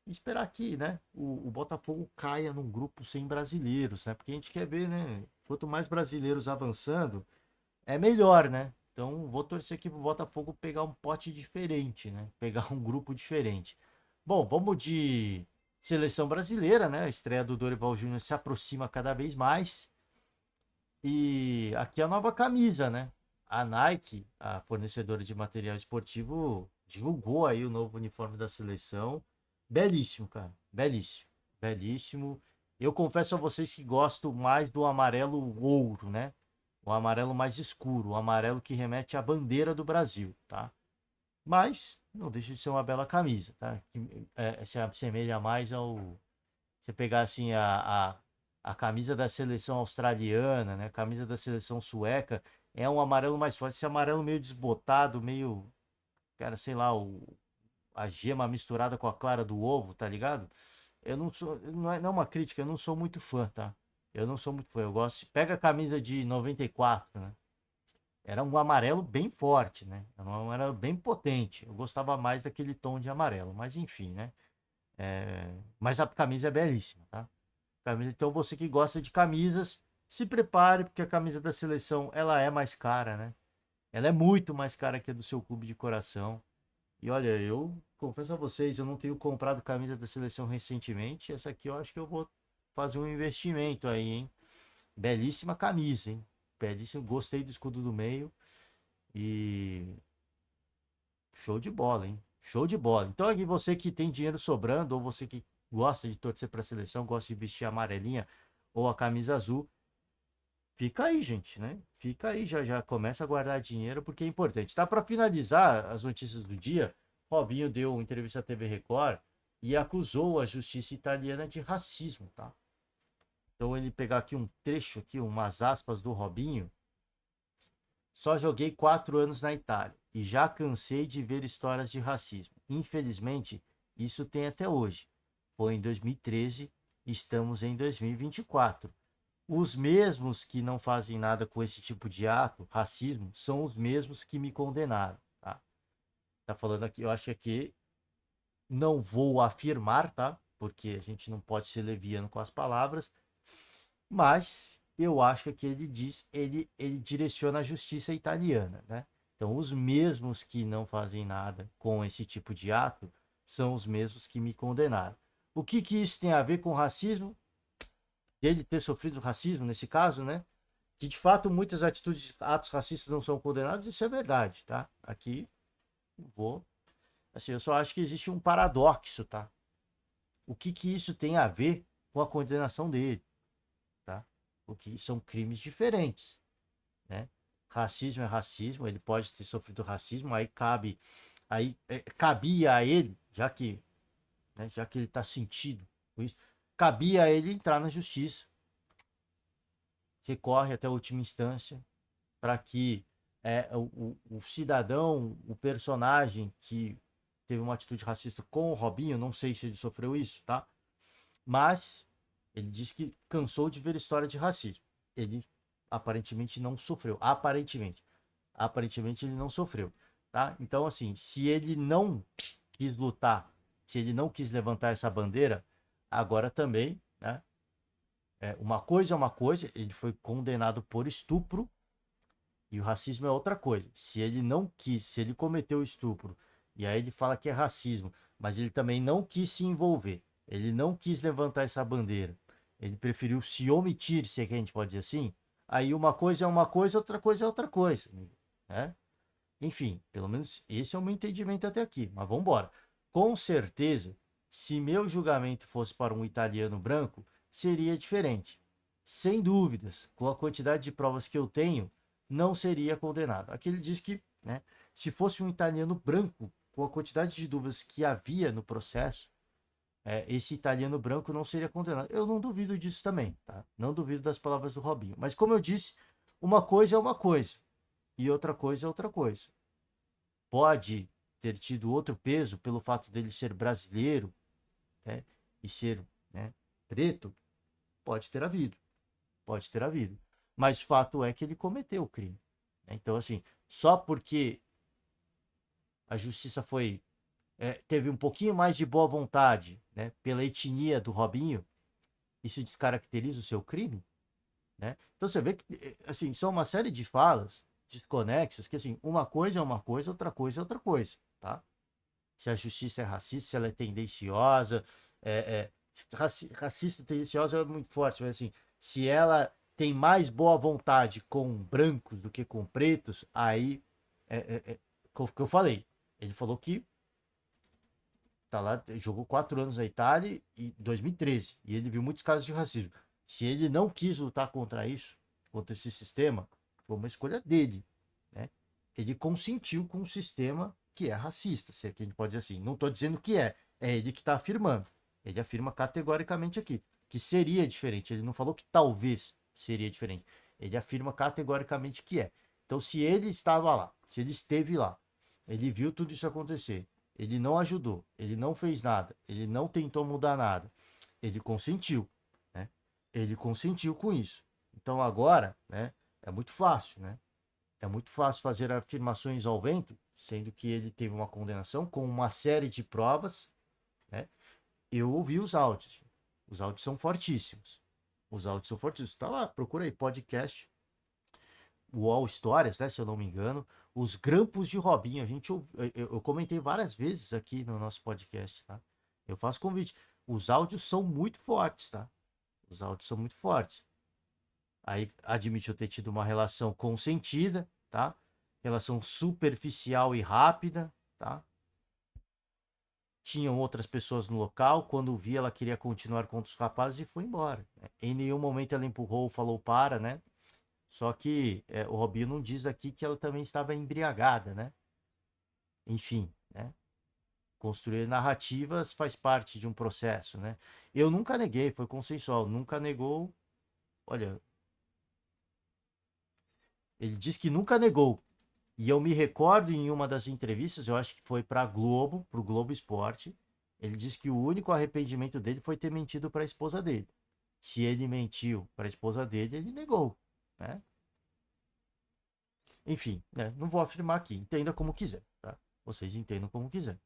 e esperar que, né, o Botafogo caia num grupo sem brasileiros, né? Porque a gente quer ver, né? Quanto mais brasileiros avançando, é melhor, né? Então, vou torcer aqui pro Botafogo pegar um pote diferente, né? Pegar um grupo diferente. Bom, vamos de seleção brasileira, né? A estreia do Dorival Júnior se aproxima cada vez mais. E aqui a nova camisa, né? A Nike, a fornecedora de material esportivo, divulgou aí o novo uniforme da seleção. Belíssimo, cara. Belíssimo. Belíssimo. Eu confesso a vocês que gosto mais do amarelo ouro, né? O amarelo mais escuro, o amarelo que remete à bandeira do Brasil, tá? Mas não deixa de ser uma bela camisa, tá? Que se assemelha mais ao, você pegar assim a camisa da seleção australiana, né? A camisa da seleção sueca, é um amarelo mais forte. Esse amarelo meio desbotado, meio, cara, sei lá, a gema misturada com a clara do ovo, tá ligado? Eu não sou, não é uma crítica, eu não sou muito fã, tá? Eu não sou muito fã. Eu gosto. Pega a camisa de 94, né? Era um amarelo bem forte, né? Era um amarelo bem potente. Eu gostava mais daquele tom de amarelo, mas enfim, né? Mas a camisa é belíssima, tá? Então você que gosta de camisas, se prepare, porque a camisa da seleção ela é mais cara, né? Ela é muito mais cara que a do seu clube de coração. E olha, eu confesso a vocês, eu não tenho comprado camisa da seleção recentemente. Essa aqui eu acho que eu vou fazer um investimento aí, hein? Belíssima camisa, hein? Belíssimo, gostei do escudo do meio e show de bola, hein? Show de bola. Então aqui você que tem dinheiro sobrando ou você que gosta de torcer para a seleção, gosta de vestir a amarelinha ou a camisa azul, fica aí, gente, né? Fica aí, já começa a guardar dinheiro porque é importante. Tá para finalizar as notícias do dia. Robinho deu uma entrevista à TV Record e acusou a justiça italiana de racismo, tá? Então ele pegar aqui um trecho aqui, umas aspas do Robinho. Só joguei 4 anos na Itália e já cansei de ver histórias de racismo. Infelizmente, isso tem até hoje. Foi em 2013, estamos em 2024. Os mesmos que não fazem nada com esse tipo de ato, racismo, são os mesmos que me condenaram. Tá falando aqui, eu acho que aqui não vou afirmar, tá? Porque a gente não pode ser leviano com as palavras, mas eu acho que aqui ele diz, ele direciona a justiça italiana, né? Então, os mesmos que não fazem nada com esse tipo de ato são os mesmos que me condenaram. O que que isso tem a ver com racismo? Dele ter sofrido racismo nesse caso, né? Que de fato muitas atitudes, atos racistas não são condenados, isso é verdade, tá? Aqui vou, assim, eu só acho que existe um paradoxo, tá? O que que isso tem a ver com a condenação dele, tá? O que são crimes diferentes, né? Racismo é racismo, ele pode ter sofrido racismo, cabia a ele, já que, né, já que ele está sentido com isso, cabia a ele entrar na justiça, recorre até a última instância para que o cidadão, o personagem que teve uma atitude racista com o Robinho, não sei se ele sofreu isso, tá? Mas ele disse que cansou de ver história de racismo. Ele aparentemente não sofreu. Aparentemente. Aparentemente ele não sofreu. Tá? Então, assim, se ele não quis lutar, se ele não quis levantar essa bandeira, agora também, né? Uma coisa é uma coisa, ele foi condenado por estupro, e o racismo é outra coisa. Se ele não quis, se ele cometeu estupro, e aí ele fala que é racismo, mas ele também não quis se envolver, ele não quis levantar essa bandeira, ele preferiu se omitir, se é que a gente pode dizer assim, aí uma coisa é uma coisa, outra coisa é outra coisa, né? Enfim, pelo menos esse é o meu entendimento até aqui, mas vamos embora. Com certeza, se meu julgamento fosse para um italiano branco, seria diferente. Sem dúvidas, com a quantidade de provas que eu tenho, não seria condenado. Aqui ele diz que, né, se fosse um italiano branco, com a quantidade de dúvidas que havia no processo, esse italiano branco não seria condenado. Eu não duvido disso também, tá? Não duvido das palavras do Robinho. Mas como eu disse, uma coisa é uma coisa e outra coisa é outra coisa. Pode ter tido outro peso pelo fato dele ser brasileiro, né, e ser, né, preto, pode ter havido, pode ter havido. Mas fato é que ele cometeu o crime. Então, assim, só porque a justiça teve um pouquinho mais de boa vontade, né, pela etnia do Robinho, isso descaracteriza o seu crime, né? Então você vê que, assim, são uma série de falas desconexas que, assim, uma coisa é uma coisa, outra coisa é outra coisa, tá? Se a justiça é racista, se ela é tendenciosa, racista tendenciosa é muito forte, mas assim, se ela tem mais boa vontade com brancos do que com pretos, aí o que eu falei. Ele falou que tá lá, jogou 4 anos na Itália em 2013 e ele viu muitos casos de racismo. Se ele não quis lutar contra isso, contra esse sistema, foi uma escolha dele, né? Ele consentiu com um sistema que é racista, se é que a gente pode dizer assim. Não estou dizendo que é ele que está afirmando. Ele afirma categoricamente aqui que seria diferente. Ele não falou que talvez seria diferente. Ele afirma categoricamente que é. Então, se ele estava lá, se ele esteve lá, ele viu tudo isso acontecer, ele não ajudou, ele não fez nada, ele não tentou mudar nada, ele consentiu, né? Ele consentiu com isso. Então agora, né, é muito fácil, né? É muito fácil fazer afirmações ao vento, sendo que ele teve uma condenação com uma série de provas, né? Eu ouvi os áudios. Os áudios são fortíssimos. Os áudios são fortíssimos. Tá lá, procura aí podcast UOL Histórias, né, se eu não me engano, os grampos de Robinho. Eu comentei várias vezes aqui no nosso podcast, tá? Eu faço convite. Os áudios são muito fortes, tá? Os áudios são muito fortes. Aí admitiu ter tido uma relação consentida, tá? Relação superficial e rápida, tá? Tinham outras pessoas no local. Quando vi, ela queria continuar com outros rapazes e foi embora. Em nenhum momento ela empurrou ou falou para, né? Só que o Robinho não diz aqui que ela também estava embriagada, né? Enfim, né? Construir narrativas faz parte de um processo, né? Eu nunca neguei, foi consensual, nunca negou. Olha, ele diz que nunca negou. E eu me recordo em uma das entrevistas, eu acho que foi para Globo, para o Globo Esporte, ele disse que o único arrependimento dele foi ter mentido para a esposa dele. Se ele mentiu para a esposa dele, ele negou, né? Enfim, né? Não vou afirmar aqui. Entenda como quiser, tá? Vocês entendam como quiser.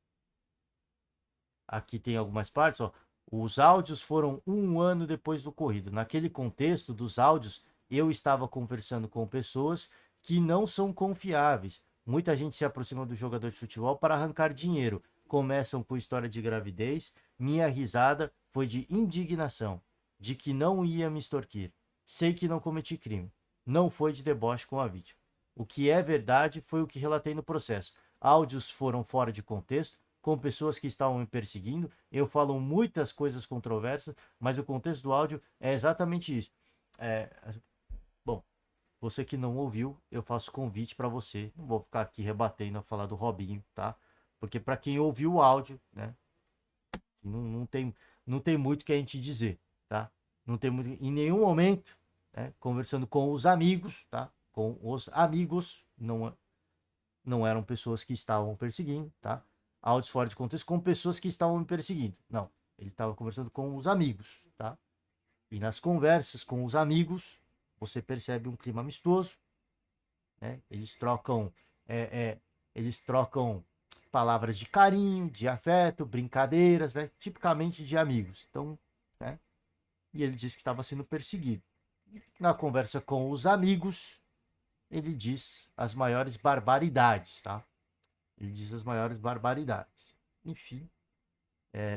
Aqui tem algumas partes, ó. Os áudios foram 1 ano depois do ocorrido. Naquele contexto dos áudios, eu estava conversando com pessoas que não são confiáveis. Muita gente se aproxima do jogador de futebol para arrancar dinheiro. Começam com história de gravidez. Minha risada foi de indignação, de que não ia me extorquir. Sei que não cometi crime. Não foi de deboche com a vítima. O que é verdade foi o que relatei no processo. Áudios foram fora de contexto, com pessoas que estavam me perseguindo. Eu falo muitas coisas controversas, mas o contexto do áudio é exatamente isso. É, bom, você que não ouviu, eu faço convite para você. Não vou ficar aqui rebatendo a falar do Robinho, tá? Porque para quem ouviu o áudio, né, não tem muito o que a gente dizer, tá? Não tem muito, em nenhum momento, né, conversando com os amigos, tá? Com os amigos, não eram pessoas que estavam perseguindo, tá? Áudios fora de contexto com pessoas que estavam me perseguindo. Não, ele estava conversando com os amigos, tá? E nas conversas com os amigos, você percebe um clima amistoso, né? É, é, eles trocam palavras de carinho, de afeto, brincadeiras, né? Tipicamente de amigos. Então, né? e ele disse que estava sendo perseguido. Na conversa com os amigos, ele diz as maiores barbaridades, tá? Ele diz as maiores barbaridades. Enfim,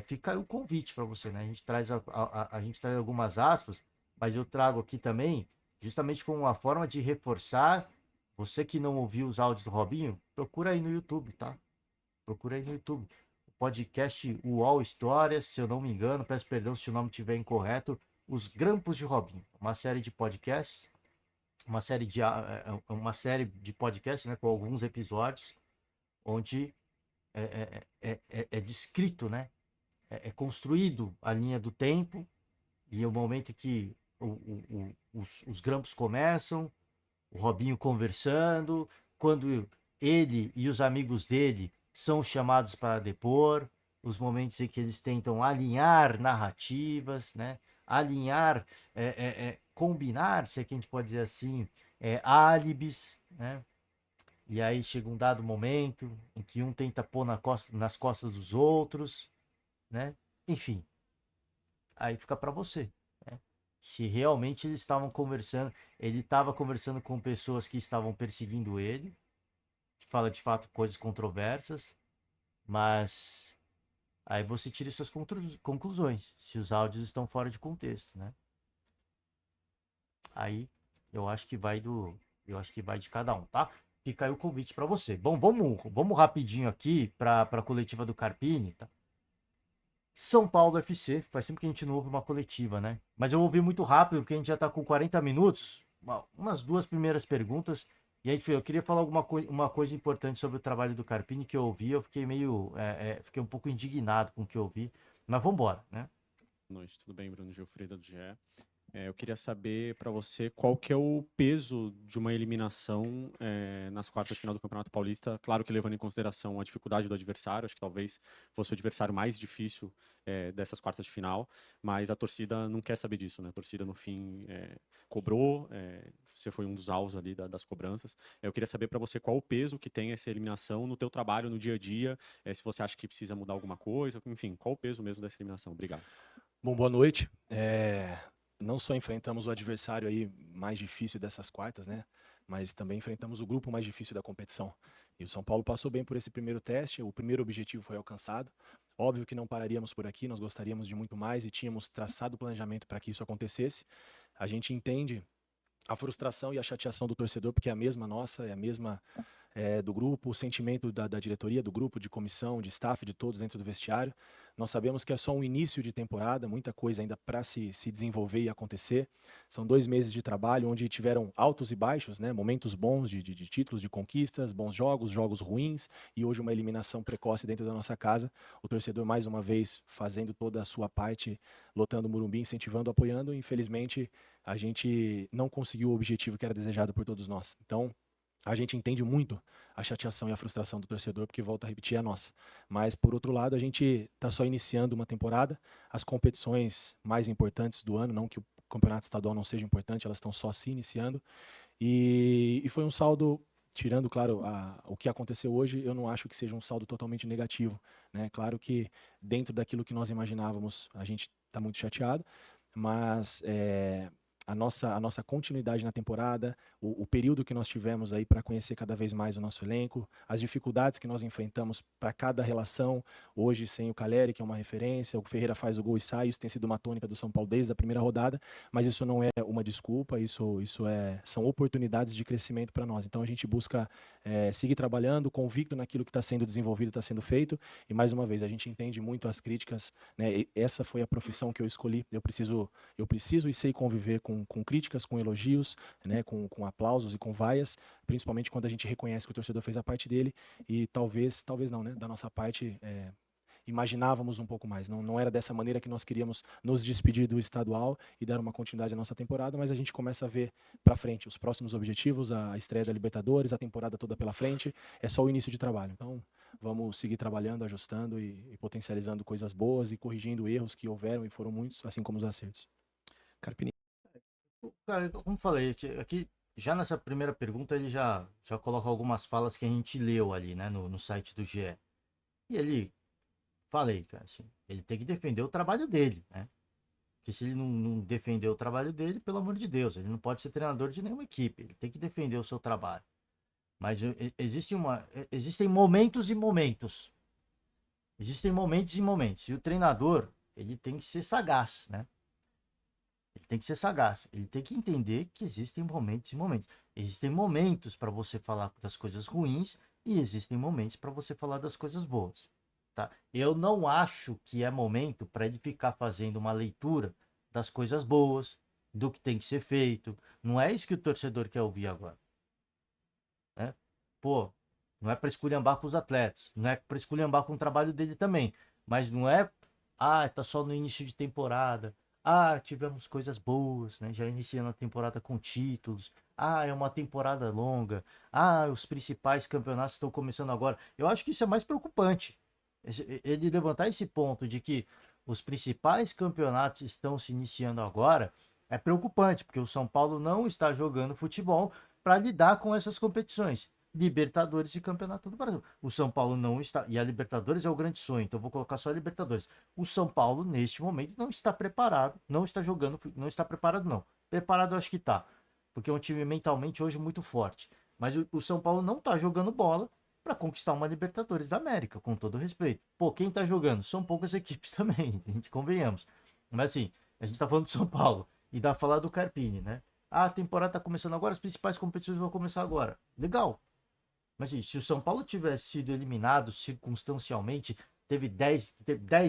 fica aí o convite para você, né? A gente traz, a gente traz algumas aspas, mas eu trago aqui também, justamente como uma forma de reforçar. Você que não ouviu os áudios do Robinho, procura aí no YouTube, tá? Procura aí no YouTube. O podcast UOL Histórias, se eu não me engano, peço perdão se o nome estiver incorreto, Os Grampos de Robinho, uma série de podcasts, uma série de podcasts, né, com alguns episódios, onde é descrito, né, é construído a linha do tempo e o momento em que os grampos começam, o Robinho conversando, quando ele e os amigos dele são chamados para depor, os momentos em que eles tentam alinhar narrativas, né? Alinhar, combinar, se é que a gente pode dizer assim, álibis, né? E aí chega um dado momento em que um tenta pôr nas costas dos outros, né? Enfim, aí fica para você, né? Se realmente eles estavam conversando, ele estava conversando com pessoas que estavam perseguindo ele, fala de fato coisas controversas, mas aí você tira suas conclusões, se os áudios estão fora de contexto, né? Aí eu acho que vai de cada um, tá? Fica aí o convite para você. Bom, vamos rapidinho aqui para a coletiva do Carpini, tá? São Paulo FC, faz tempo que a gente não ouve uma coletiva, né? Mas eu ouvi muito rápido, porque a gente já tá com 40 minutos, umas duas primeiras perguntas, e aí eu queria falar uma coisa importante sobre o trabalho do Carpini que eu ouvi, eu fiquei fiquei um pouco indignado com o que eu ouvi, mas vamos embora, né? Boa noite, tudo bem, Bruno Gilfrida do GE. Eu queria saber para você qual que é o peso de uma eliminação nas quartas de final do Campeonato Paulista, claro que levando em consideração a dificuldade do adversário, acho que talvez fosse o adversário mais difícil dessas quartas de final, mas a torcida não quer saber disso, né? A torcida no fim cobrou, você foi um dos alvos ali das cobranças. Eu queria saber para você qual o peso que tem essa eliminação no teu trabalho, no dia a dia, se você acha que precisa mudar alguma coisa, enfim, qual o peso mesmo dessa eliminação? Obrigado. Bom, boa noite. Não só enfrentamos o adversário aí mais difícil dessas quartas, né? Mas também enfrentamos o grupo mais difícil da competição. E o São Paulo passou bem por esse primeiro teste, o primeiro objetivo foi alcançado. Óbvio que não pararíamos por aqui, nós gostaríamos de muito mais e tínhamos traçado o planejamento para que isso acontecesse. A gente entende a frustração e a chateação do torcedor, porque é a mesma nossa, é a mesma do grupo, o sentimento da diretoria, do grupo, de comissão, de staff, de todos dentro do vestiário. Nós sabemos que é só um início de temporada, muita coisa ainda para se desenvolver e acontecer. São 2 meses de trabalho onde tiveram altos e baixos, né? Momentos bons de títulos, de conquistas, bons jogos, jogos ruins e hoje uma eliminação precoce dentro da nossa casa. O torcedor mais uma vez fazendo toda a sua parte, lotando o Morumbi, incentivando, apoiando. Infelizmente, a gente não conseguiu o objetivo que era desejado por todos nós. Então, a gente entende muito a chateação e a frustração do torcedor, porque, volta a repetir, é a nossa. Mas, por outro lado, a gente está só iniciando uma temporada. As competições mais importantes do ano, não que o campeonato estadual não seja importante, elas estão só se iniciando. E foi um saldo, tirando, claro, o que aconteceu hoje, eu não acho que seja um saldo totalmente negativo, né? Claro que, dentro daquilo que nós imaginávamos, a gente está muito chateado, mas a nossa continuidade na temporada, o período que nós tivemos aí para conhecer cada vez mais o nosso elenco, as dificuldades que nós enfrentamos para cada relação, hoje sem o Caleri, que é uma referência, o Ferreira faz o gol e sai, isso tem sido uma tônica do São Paulo desde a primeira rodada, mas isso não é uma desculpa, são oportunidades de crescimento para nós. Então a gente busca seguir trabalhando, convicto naquilo que está sendo desenvolvido, está sendo feito, e mais uma vez, a gente entende muito as críticas, né? Essa foi a profissão que eu escolhi, eu preciso e sei conviver com críticas, com elogios, né, com aplausos e com vaias, principalmente quando a gente reconhece que o torcedor fez a parte dele e talvez não, né, da nossa parte imaginávamos um pouco mais. Não era dessa maneira que nós queríamos nos despedir do estadual e dar uma continuidade à nossa temporada, mas a gente começa a ver para frente os próximos objetivos, a estreia da Libertadores, a temporada toda pela frente, é só o início de trabalho. Então, vamos seguir trabalhando, ajustando e potencializando coisas boas e corrigindo erros que houveram e foram muitos, assim como os acertos. Carpini. Cara, como falei, aqui já nessa primeira pergunta ele já coloca algumas falas que a gente leu ali, né, no site do GE. E ele, falei, cara, assim, ele tem que defender o trabalho dele, né? Porque se ele não defender o trabalho dele, pelo amor de Deus, ele não pode ser treinador de nenhuma equipe. Ele tem que defender o seu trabalho. Mas existem momentos e momentos. Existem momentos e momentos. E o treinador, ele tem que ser sagaz, né? Ele tem que ser sagaz. Ele tem que entender que existem momentos e momentos. Existem momentos para você falar das coisas ruins e existem momentos para você falar das coisas boas. Tá? Eu não acho que é momento para ele ficar fazendo uma leitura das coisas boas, do que tem que ser feito. Não é isso que o torcedor quer ouvir agora. Né? Pô, não é para esculhambar com os atletas, não é para esculhambar com o trabalho dele também, mas não é, tá só no início de temporada, tivemos coisas boas, né? Já iniciando a temporada com títulos, é uma temporada longa, os principais campeonatos estão começando agora. Eu acho que isso é mais preocupante, ele levantar esse ponto de que os principais campeonatos estão se iniciando agora, é preocupante, porque o São Paulo não está jogando futebol para lidar com essas competições. Libertadores e Campeonato do Brasil. O São Paulo não está. E a Libertadores é o grande sonho, então eu vou colocar só a Libertadores. O São Paulo, neste momento, não está preparado, não está jogando, não está preparado, não. Preparado eu acho que está, porque é um time mentalmente hoje muito forte. Mas o São Paulo não está jogando bola para conquistar uma Libertadores da América, com todo respeito. Pô, quem está jogando? São poucas equipes também, a gente convenhamos. Mas assim, a gente está falando do São Paulo e dá pra falar do Carpini, né? A temporada tá começando agora, as principais competições vão começar agora. Legal. Mas assim, se o São Paulo tivesse sido eliminado circunstancialmente, teve 10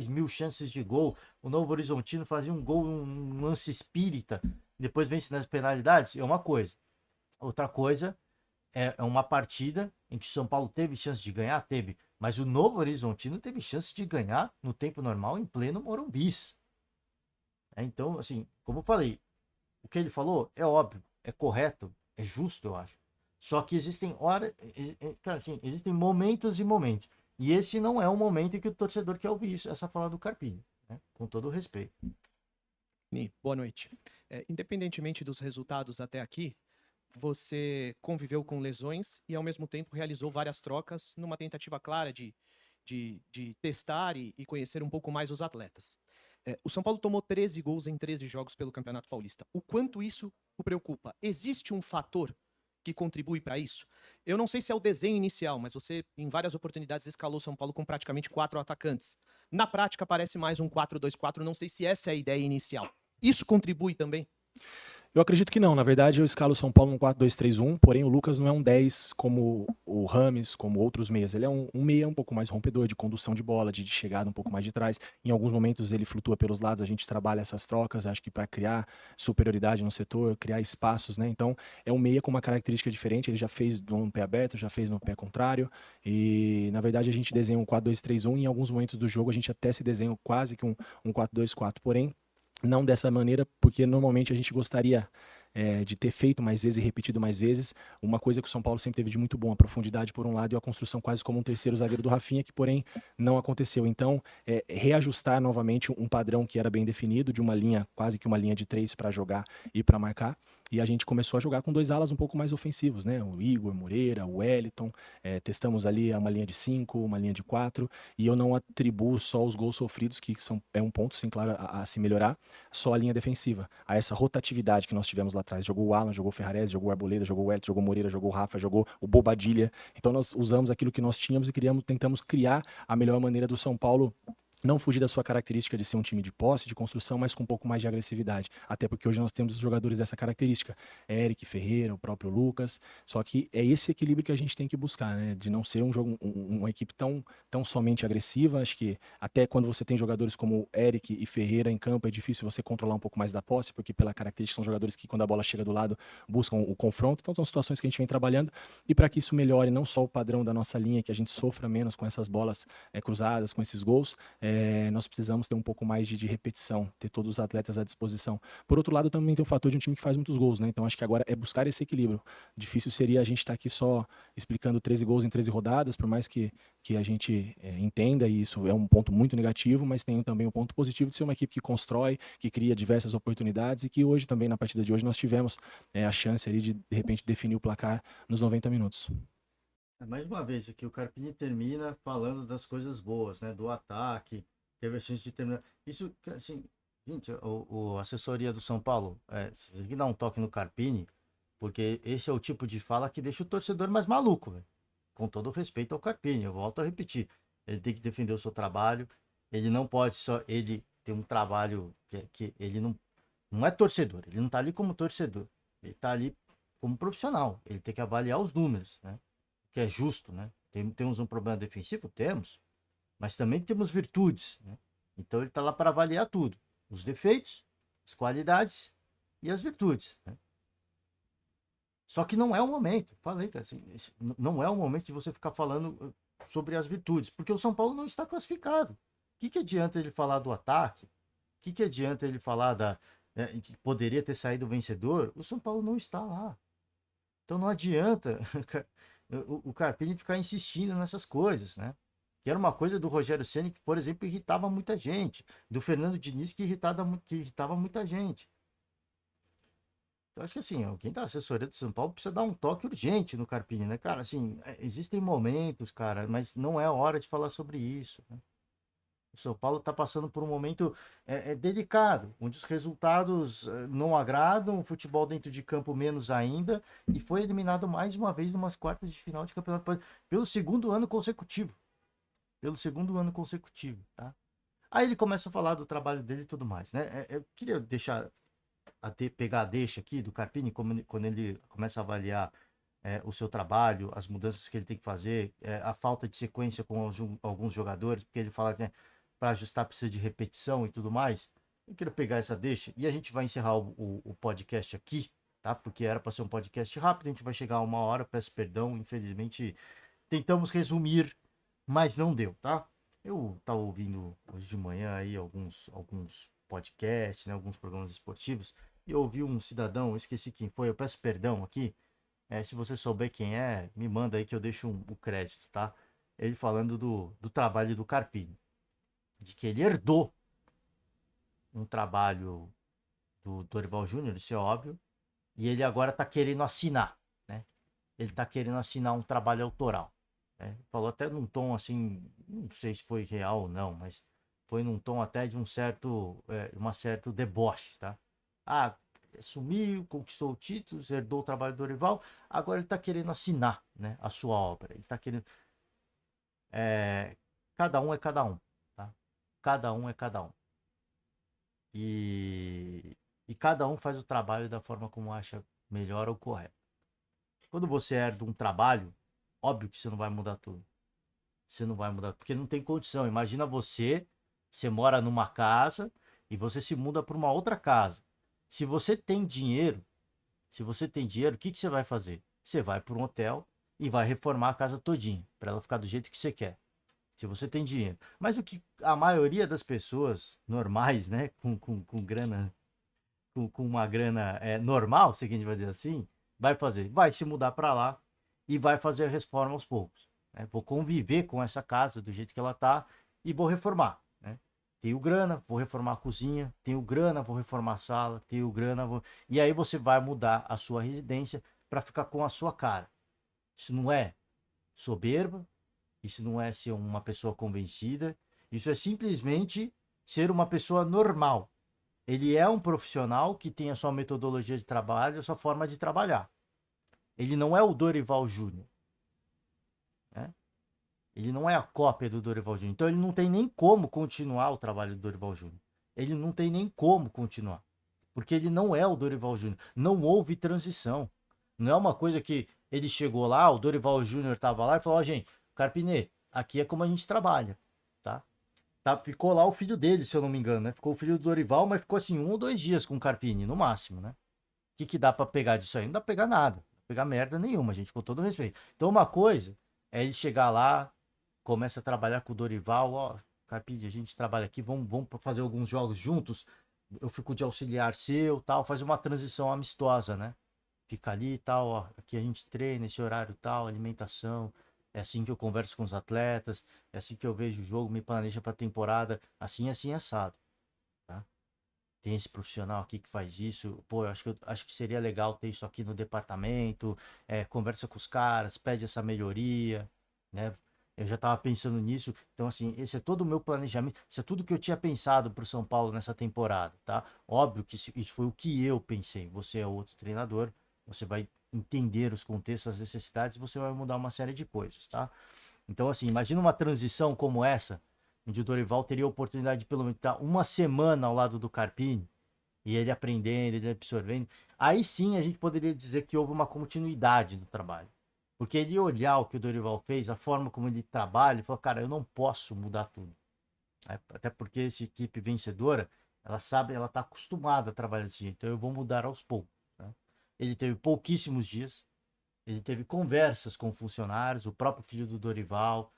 mil chances de gol, o Novo Horizontino fazia um gol, um lance espírita, depois vence nas penalidades, é uma coisa. Outra coisa é uma partida em que o São Paulo teve chance de ganhar, teve, mas o Novo Horizontino teve chance de ganhar no tempo normal em pleno Morumbis. Então, assim, como eu falei, o que ele falou é óbvio, é correto, é justo, eu acho. Só que existem horas, cara, assim, existem momentos e momentos. E esse não é o momento em que o torcedor quer ouvir isso, essa fala do Carpini, né? Com todo o respeito. Boa noite. Independentemente dos resultados até aqui, você conviveu com lesões e, ao mesmo tempo, realizou várias trocas numa tentativa clara de testar e conhecer um pouco mais os atletas. O São Paulo tomou 13 gols em 13 jogos pelo Campeonato Paulista. O quanto isso o preocupa? Existe um fator que contribui para isso? Eu não sei se é o desenho inicial, mas você, em várias oportunidades, escalou São Paulo com praticamente 4 atacantes. Na prática, parece mais um 4-2-4. Não sei se essa é a ideia inicial. Isso contribui também? Eu acredito que não. Na verdade, eu escalo o São Paulo no 4-2-3-1, porém o Lucas não é um 10 como o Rames, como outros meias. Ele é um meia um pouco mais rompedor, de condução de bola, de chegada um pouco mais de trás. Em alguns momentos ele flutua pelos lados, a gente trabalha essas trocas, acho que para criar superioridade no setor, criar espaços, né? Então, é um meia com uma característica diferente. Ele já fez no pé aberto, já fez no pé contrário. E, na verdade, a gente desenha um 4-2-3-1 e em alguns momentos do jogo a gente até se desenha quase que um 4-2-4. Porém, não dessa maneira, porque normalmente a gente gostaria de ter feito mais vezes e repetido mais vezes. Uma coisa que o São Paulo sempre teve de muito bom, a profundidade por um lado e a construção quase como um terceiro zagueiro do Rafinha, que porém não aconteceu. Então, reajustar novamente um padrão que era bem definido, de uma linha, quase que uma linha de 3 para jogar e para marcar. E a gente começou a jogar com 2 alas um pouco mais ofensivos, né? O Igor Moreira, o Wellington, testamos ali uma linha de 5, uma linha de 4, e eu não atribuo só os gols sofridos, que é um ponto, sim, claro, a se melhorar, só a linha defensiva, a essa rotatividade que nós tivemos lá atrás. Jogou o Alan, jogou o Ferrarese, jogou o Arboleda, jogou o Wellington, jogou o Moreira, jogou o Rafa, jogou o Bobadilha. Então nós usamos aquilo que nós tínhamos e tentamos criar a melhor maneira do São Paulo não fugir da sua característica de ser um time de posse, de construção, mas com um pouco mais de agressividade. Até porque hoje nós temos jogadores dessa característica. Eric, Ferreira, o próprio Lucas. Só que é esse equilíbrio que a gente tem que buscar, né? De não ser um jogo, uma equipe tão somente agressiva. Acho que até quando você tem jogadores como Eric e Ferreira em campo, é difícil você controlar um pouco mais da posse, porque pela característica são jogadores que, quando a bola chega do lado, buscam o confronto. Então são situações que a gente vem trabalhando. E para que isso melhore não só o padrão da nossa linha, que a gente sofra menos com essas bolas cruzadas, com esses gols, nós precisamos ter um pouco mais de repetição, ter todos os atletas à disposição. Por outro lado, também tem o fator de um time que faz muitos gols, né? Então acho que agora é buscar esse equilíbrio. Difícil seria a gente estar aqui só explicando 13 gols em 13 rodadas, por mais que a gente entenda, e isso é um ponto muito negativo, mas tem também um ponto positivo de ser uma equipe que constrói, que cria diversas oportunidades, e que hoje também, na partida de hoje, nós tivemos a chance ali de repente, definir o placar nos 90 minutos. Mais uma vez, aqui o Carpini termina falando das coisas boas, né? Do ataque, teve a chance de terminar. Isso, assim, Gente, a assessoria do São Paulo, você tem que dar um toque no Carpini, porque esse é o tipo de fala que deixa o torcedor mais maluco, velho. Com todo o respeito ao Carpini, eu volto a repetir. Ele tem que defender o seu trabalho, ele não pode só. Ele tem um trabalho que ele não é torcedor, ele não tá ali como torcedor, ele tá ali como profissional, ele tem que avaliar os números, né? Que é justo, né? Temos um problema defensivo? Temos, mas também temos virtudes, né? Então ele tá lá para avaliar tudo, os defeitos, as qualidades e as virtudes, né? Só que não é o momento, falei, cara, assim, não é o momento de você ficar falando sobre as virtudes, porque o São Paulo não está classificado. O que adianta ele falar do ataque? O que adianta ele falar que poderia ter saído vencedor? O São Paulo não está lá. Então não adianta o Carpini ficar insistindo nessas coisas, né? Que era uma coisa do Rogério Ceni que, por exemplo, irritava muita gente, do Fernando Diniz que irritava muita gente. Então, acho que assim, alguém da assessoria do São Paulo precisa dar um toque urgente no Carpini, né, cara? Assim, existem momentos, cara, mas não é hora de falar sobre isso, né? O São Paulo está passando por um momento delicado, onde os resultados não agradam, o futebol dentro de campo menos ainda, e foi eliminado mais uma vez numas quartas de final de campeonato pelo segundo ano consecutivo. Pelo segundo ano consecutivo, tá? Aí ele começa a falar do trabalho dele e tudo mais, né? Eu queria deixar pegar a deixa aqui do Carpini, quando ele começa a avaliar o seu trabalho, as mudanças que ele tem que fazer, a falta de sequência com alguns jogadores, porque ele fala que para ajustar precisa de repetição e tudo mais. Eu quero pegar essa deixa e a gente vai encerrar o podcast aqui, tá? Porque era para ser um podcast rápido, a gente vai chegar a 1 hora, peço perdão, infelizmente tentamos resumir, mas não deu, tá? Eu estava ouvindo hoje de manhã aí alguns podcasts, né, alguns programas esportivos, e eu ouvi um cidadão, eu esqueci quem foi, eu peço perdão aqui, se você souber quem é, me manda aí que eu deixo o crédito, tá? Ele falando do trabalho do Carpini, de que ele herdou um trabalho do Dorival Júnior, isso é óbvio, e ele agora está querendo assinar, né? Ele está querendo assinar um trabalho autoral. Né? Falou até num tom assim, não sei se foi real ou não, mas foi num tom até de um certo deboche, tá? Ah, sumiu, conquistou títulos, herdou o trabalho do Dorival, agora ele está querendo assinar, né, a sua obra. Ele está querendo... cada um é cada um, tá? Cada um é cada um. E cada um faz o trabalho da forma como acha melhor ou correto. Quando você herda um trabalho, óbvio que você não vai mudar tudo. Você não vai mudar, porque não tem condição. Imagina você mora numa casa e você se muda para uma outra casa. Se você tem dinheiro, o que você vai fazer? Você vai para um hotel e vai reformar a casa todinha, para ela ficar do jeito que você quer. Se você tem dinheiro. Mas o que a maioria das pessoas normais, né, com grana, com uma grana normal, se a gente vai dizer assim, vai fazer? Vai se mudar para lá e vai fazer a reforma aos poucos. Né? Vou conviver com essa casa do jeito que ela tá e vou reformar. Né? Tenho grana, vou reformar a cozinha. Tenho grana, vou reformar a sala. Tenho grana, vou... E aí você vai mudar a sua residência para ficar com a sua cara. Isso não é soberba, isso não é ser uma pessoa convencida, isso é simplesmente ser uma pessoa normal. Ele é um profissional que tem a sua metodologia de trabalho, a sua forma de trabalhar. Ele não é o Dorival Júnior. Né? Ele não é a cópia do Dorival Júnior. Então ele não tem nem como continuar o trabalho do Dorival Júnior. Ele não tem nem como continuar. Porque ele não é o Dorival Júnior. Não houve transição. Não é uma coisa que ele chegou lá, o Dorival Júnior estava lá e falou: gente, Carpini, aqui é como a gente trabalha. Ficou lá o filho dele, se eu não me engano, né? Ficou o filho do Dorival, mas ficou assim 1 ou 2 dias com o Carpini, no máximo, né? O que dá pra pegar disso aí? Não dá pra pegar nada. Não dá pra pegar merda nenhuma, gente, com todo respeito. Então uma coisa é ele chegar lá, começa a trabalhar com o Dorival, ó, Carpini, a gente trabalha aqui, vamos fazer alguns jogos juntos, eu fico de auxiliar seu, tal, faz uma transição amistosa, né? Fica ali e tal, ó, aqui a gente treina, esse horário tal, alimentação, é assim que eu converso com os atletas, é assim que eu vejo o jogo, me planeja para a temporada, assim, assado, tá? Tem esse profissional aqui que faz isso, pô, eu acho que seria legal ter isso aqui no departamento, conversa com os caras, pede essa melhoria, né? Eu já estava pensando nisso. Então, assim, esse é todo o meu planejamento. Isso é tudo que eu tinha pensado para o São Paulo nessa temporada, tá? Óbvio que isso foi o que eu pensei. Você é outro treinador, você vai entender os contextos, as necessidades, você vai mudar uma série de coisas, tá? Então, assim, imagina uma transição como essa, onde o Dorival teria a oportunidade de pelo menos estar uma semana ao lado do Carpini, e ele aprendendo, ele absorvendo. Aí sim a gente poderia dizer que houve uma continuidade do trabalho. Porque ele olhar o que o Dorival fez, a forma como ele trabalha, ele falou, cara, eu não posso mudar tudo. Até porque essa equipe vencedora, ela sabe, ela está acostumada a trabalhar desse jeito, então eu vou mudar aos poucos. Tá? Ele teve pouquíssimos dias, ele teve conversas com funcionários, o próprio filho do Dorival,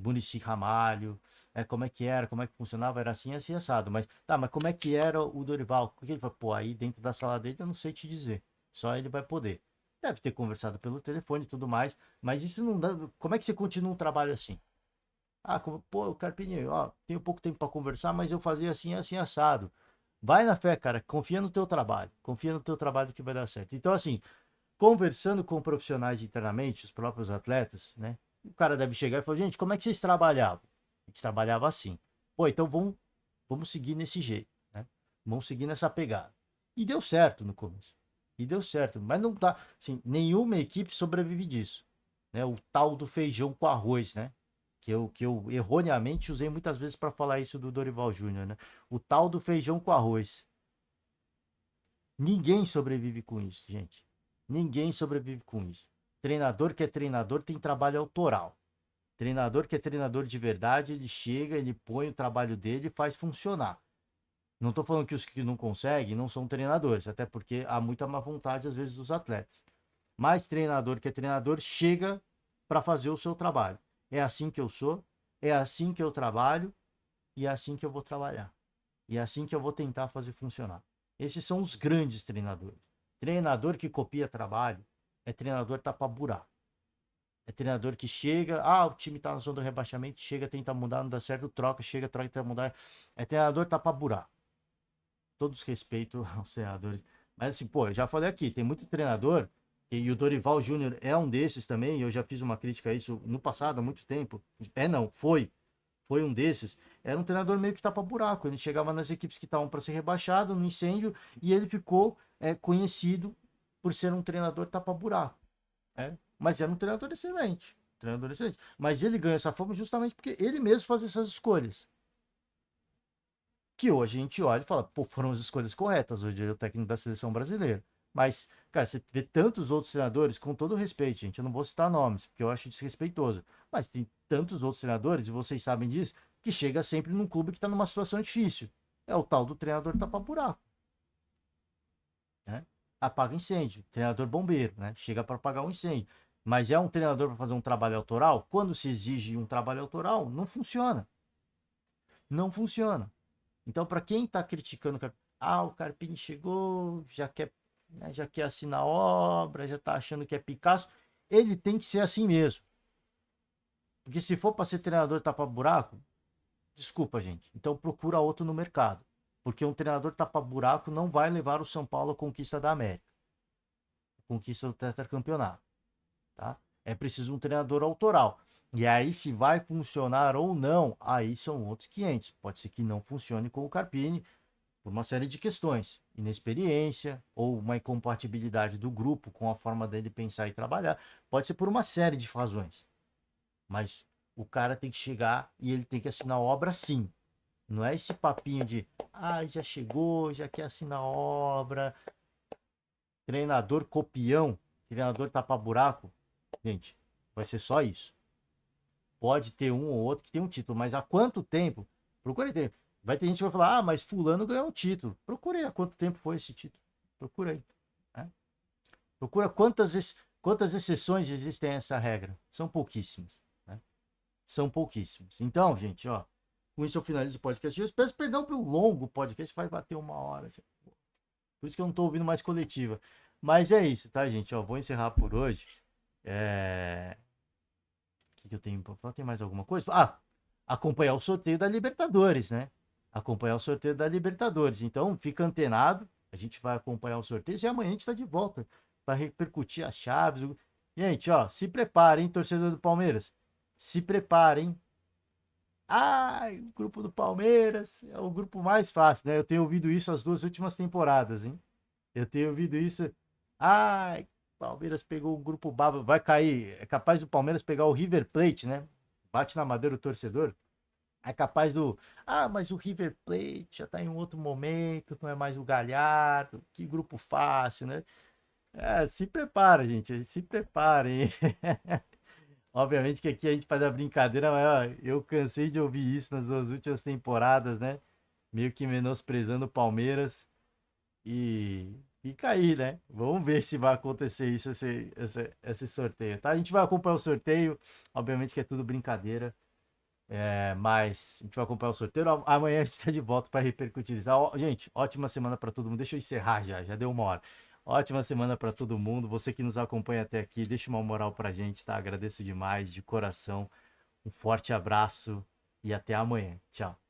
Muricy Ramalho, como é que era, como é que funcionava, era assim, assim, assado. Mas como é que era o Dorival? Porque ele falou, pô, aí dentro da sala dele eu não sei te dizer, só ele vai poder. Deve ter conversado pelo telefone e tudo mais, mas isso não dá. Como é que você continua um trabalho assim? Pô, Carpini, ó, tenho pouco tempo para conversar, mas eu fazia assim, assim, assado. Vai na fé, cara, confia no teu trabalho que vai dar certo. Então, assim, conversando com profissionais internamente, os próprios atletas, né? O cara deve chegar e falar, gente, como é que vocês trabalhavam? A gente trabalhava assim. Pô, então vamos seguir nesse jeito, né? Vamos seguir nessa pegada. E deu certo no começo. E deu certo. Mas não tá, assim, nenhuma equipe sobrevive disso, né? O tal do feijão com arroz, né? Que eu erroneamente usei muitas vezes para falar isso do Dorival Júnior, né? O tal do feijão com arroz. Ninguém sobrevive com isso, gente. Ninguém sobrevive com isso. Treinador que é treinador tem trabalho autoral. Treinador que é treinador de verdade, ele chega, ele põe o trabalho dele e faz funcionar. Não estou falando que os que não conseguem não são treinadores, até porque há muita má vontade às vezes dos atletas. Mas treinador que é treinador chega para fazer o seu trabalho. É assim que eu sou, é assim que eu trabalho e é assim que eu vou trabalhar. E é assim que eu vou tentar fazer funcionar. Esses são os grandes treinadores. Treinador que copia trabalho é treinador tapa-buraco. É treinador que chega, o time tá na zona do rebaixamento, chega, tenta mudar, não dá certo, troca, chega, troca, tenta mudar. É treinador tapa-buraco. Todos respeitam aos treinadores. Mas assim, pô, eu já falei aqui, tem muito treinador, e o Dorival Júnior é um desses também, eu já fiz uma crítica a isso no passado, há muito tempo. Foi um desses. Era um treinador meio que tapa-buraco. Ele chegava nas equipes que estavam para ser rebaixado no incêndio e ele ficou conhecido por ser um treinador tapa-buraco. Mas era um treinador excelente. Mas ele ganha essa fama justamente porque ele mesmo faz essas escolhas. Que hoje a gente olha e fala, pô, foram as escolhas corretas. Hoje ele é o técnico da seleção brasileira. Mas, cara, você vê tantos outros treinadores, com todo respeito, gente, eu não vou citar nomes, porque eu acho desrespeitoso. Mas tem tantos outros treinadores, e vocês sabem disso, que chega sempre num clube que está numa situação difícil. É o tal do treinador tapa-buraco. Né? Apaga incêndio. Treinador bombeiro, né? Chega para apagar um incêndio. Mas é um treinador para fazer um trabalho autoral? Quando se exige um trabalho autoral, não funciona. Não funciona. Então, para quem está criticando, o Carpini chegou, já quer assinar a obra, já está achando que é Picasso, ele tem que ser assim mesmo. Porque se for para ser treinador tapa-buraco, desculpa, gente. Então procura outro no mercado. Porque um treinador tapa-buraco não vai levar o São Paulo à conquista da América. A conquista do tetracampeonato. Tá? É preciso um treinador autoral. E aí, se vai funcionar ou não, aí são outros 500. Pode ser que não funcione com o Carpini, por uma série de questões. Inexperiência, ou uma incompatibilidade do grupo com a forma dele pensar e trabalhar. Pode ser por uma série de razões. Mas o cara tem que chegar e ele tem que assinar a obra sim. Não é esse papinho de, já chegou, já quer assinar a obra. Treinador copião, treinador tapa-buraco. Gente, vai ser só isso. Pode ter um ou outro que tem um título, mas há quanto tempo? Procure ter. Vai ter gente que vai falar, mas fulano ganhou um título. Procurei há quanto tempo foi esse título. Procurei. Né? Procura quantas exceções existem a essa regra. São pouquíssimas. Né? São pouquíssimas. Então, gente, com isso eu finalizo o podcast. Eu peço perdão pelo longo podcast, vai bater 1 hora. Por isso que eu não estou ouvindo mais coletiva. Mas é isso, tá, gente? Vou encerrar por hoje. O que eu tenho para falar? Tem mais alguma coisa? Acompanhar o sorteio da Libertadores, né? Acompanhar o sorteio da Libertadores. Então, fica antenado. A gente vai acompanhar o sorteio e amanhã a gente está de volta para repercutir as chaves. Gente, se preparem, torcedor do Palmeiras. se preparem. O grupo do Palmeiras é o grupo mais fácil, né? Eu tenho ouvido isso as 2 últimas temporadas, hein? Eu tenho ouvido isso. Palmeiras pegou um grupo babo, vai cair. É capaz do Palmeiras pegar o River Plate, né? Bate na madeira o torcedor. É capaz do. Mas o River Plate já tá em um outro momento, não é mais o Galhardo. Que grupo fácil, né? Se prepara, gente. Se preparem. Obviamente que aqui a gente faz a brincadeira, mas eu cansei de ouvir isso nas 2 últimas temporadas, né? Meio que menosprezando o Palmeiras. E fica aí, né? Vamos ver se vai acontecer isso, esse sorteio, tá? A gente vai acompanhar o sorteio. Obviamente que é tudo brincadeira. Mas a gente vai acompanhar o sorteio. Amanhã a gente está de volta para repercutir isso. Gente, ótima semana para todo mundo. Deixa eu encerrar já deu 1 hora. Ótima semana para todo mundo. Você que nos acompanha até aqui, deixa uma moral pra gente, tá? Agradeço demais, de coração. Um forte abraço e até amanhã. Tchau.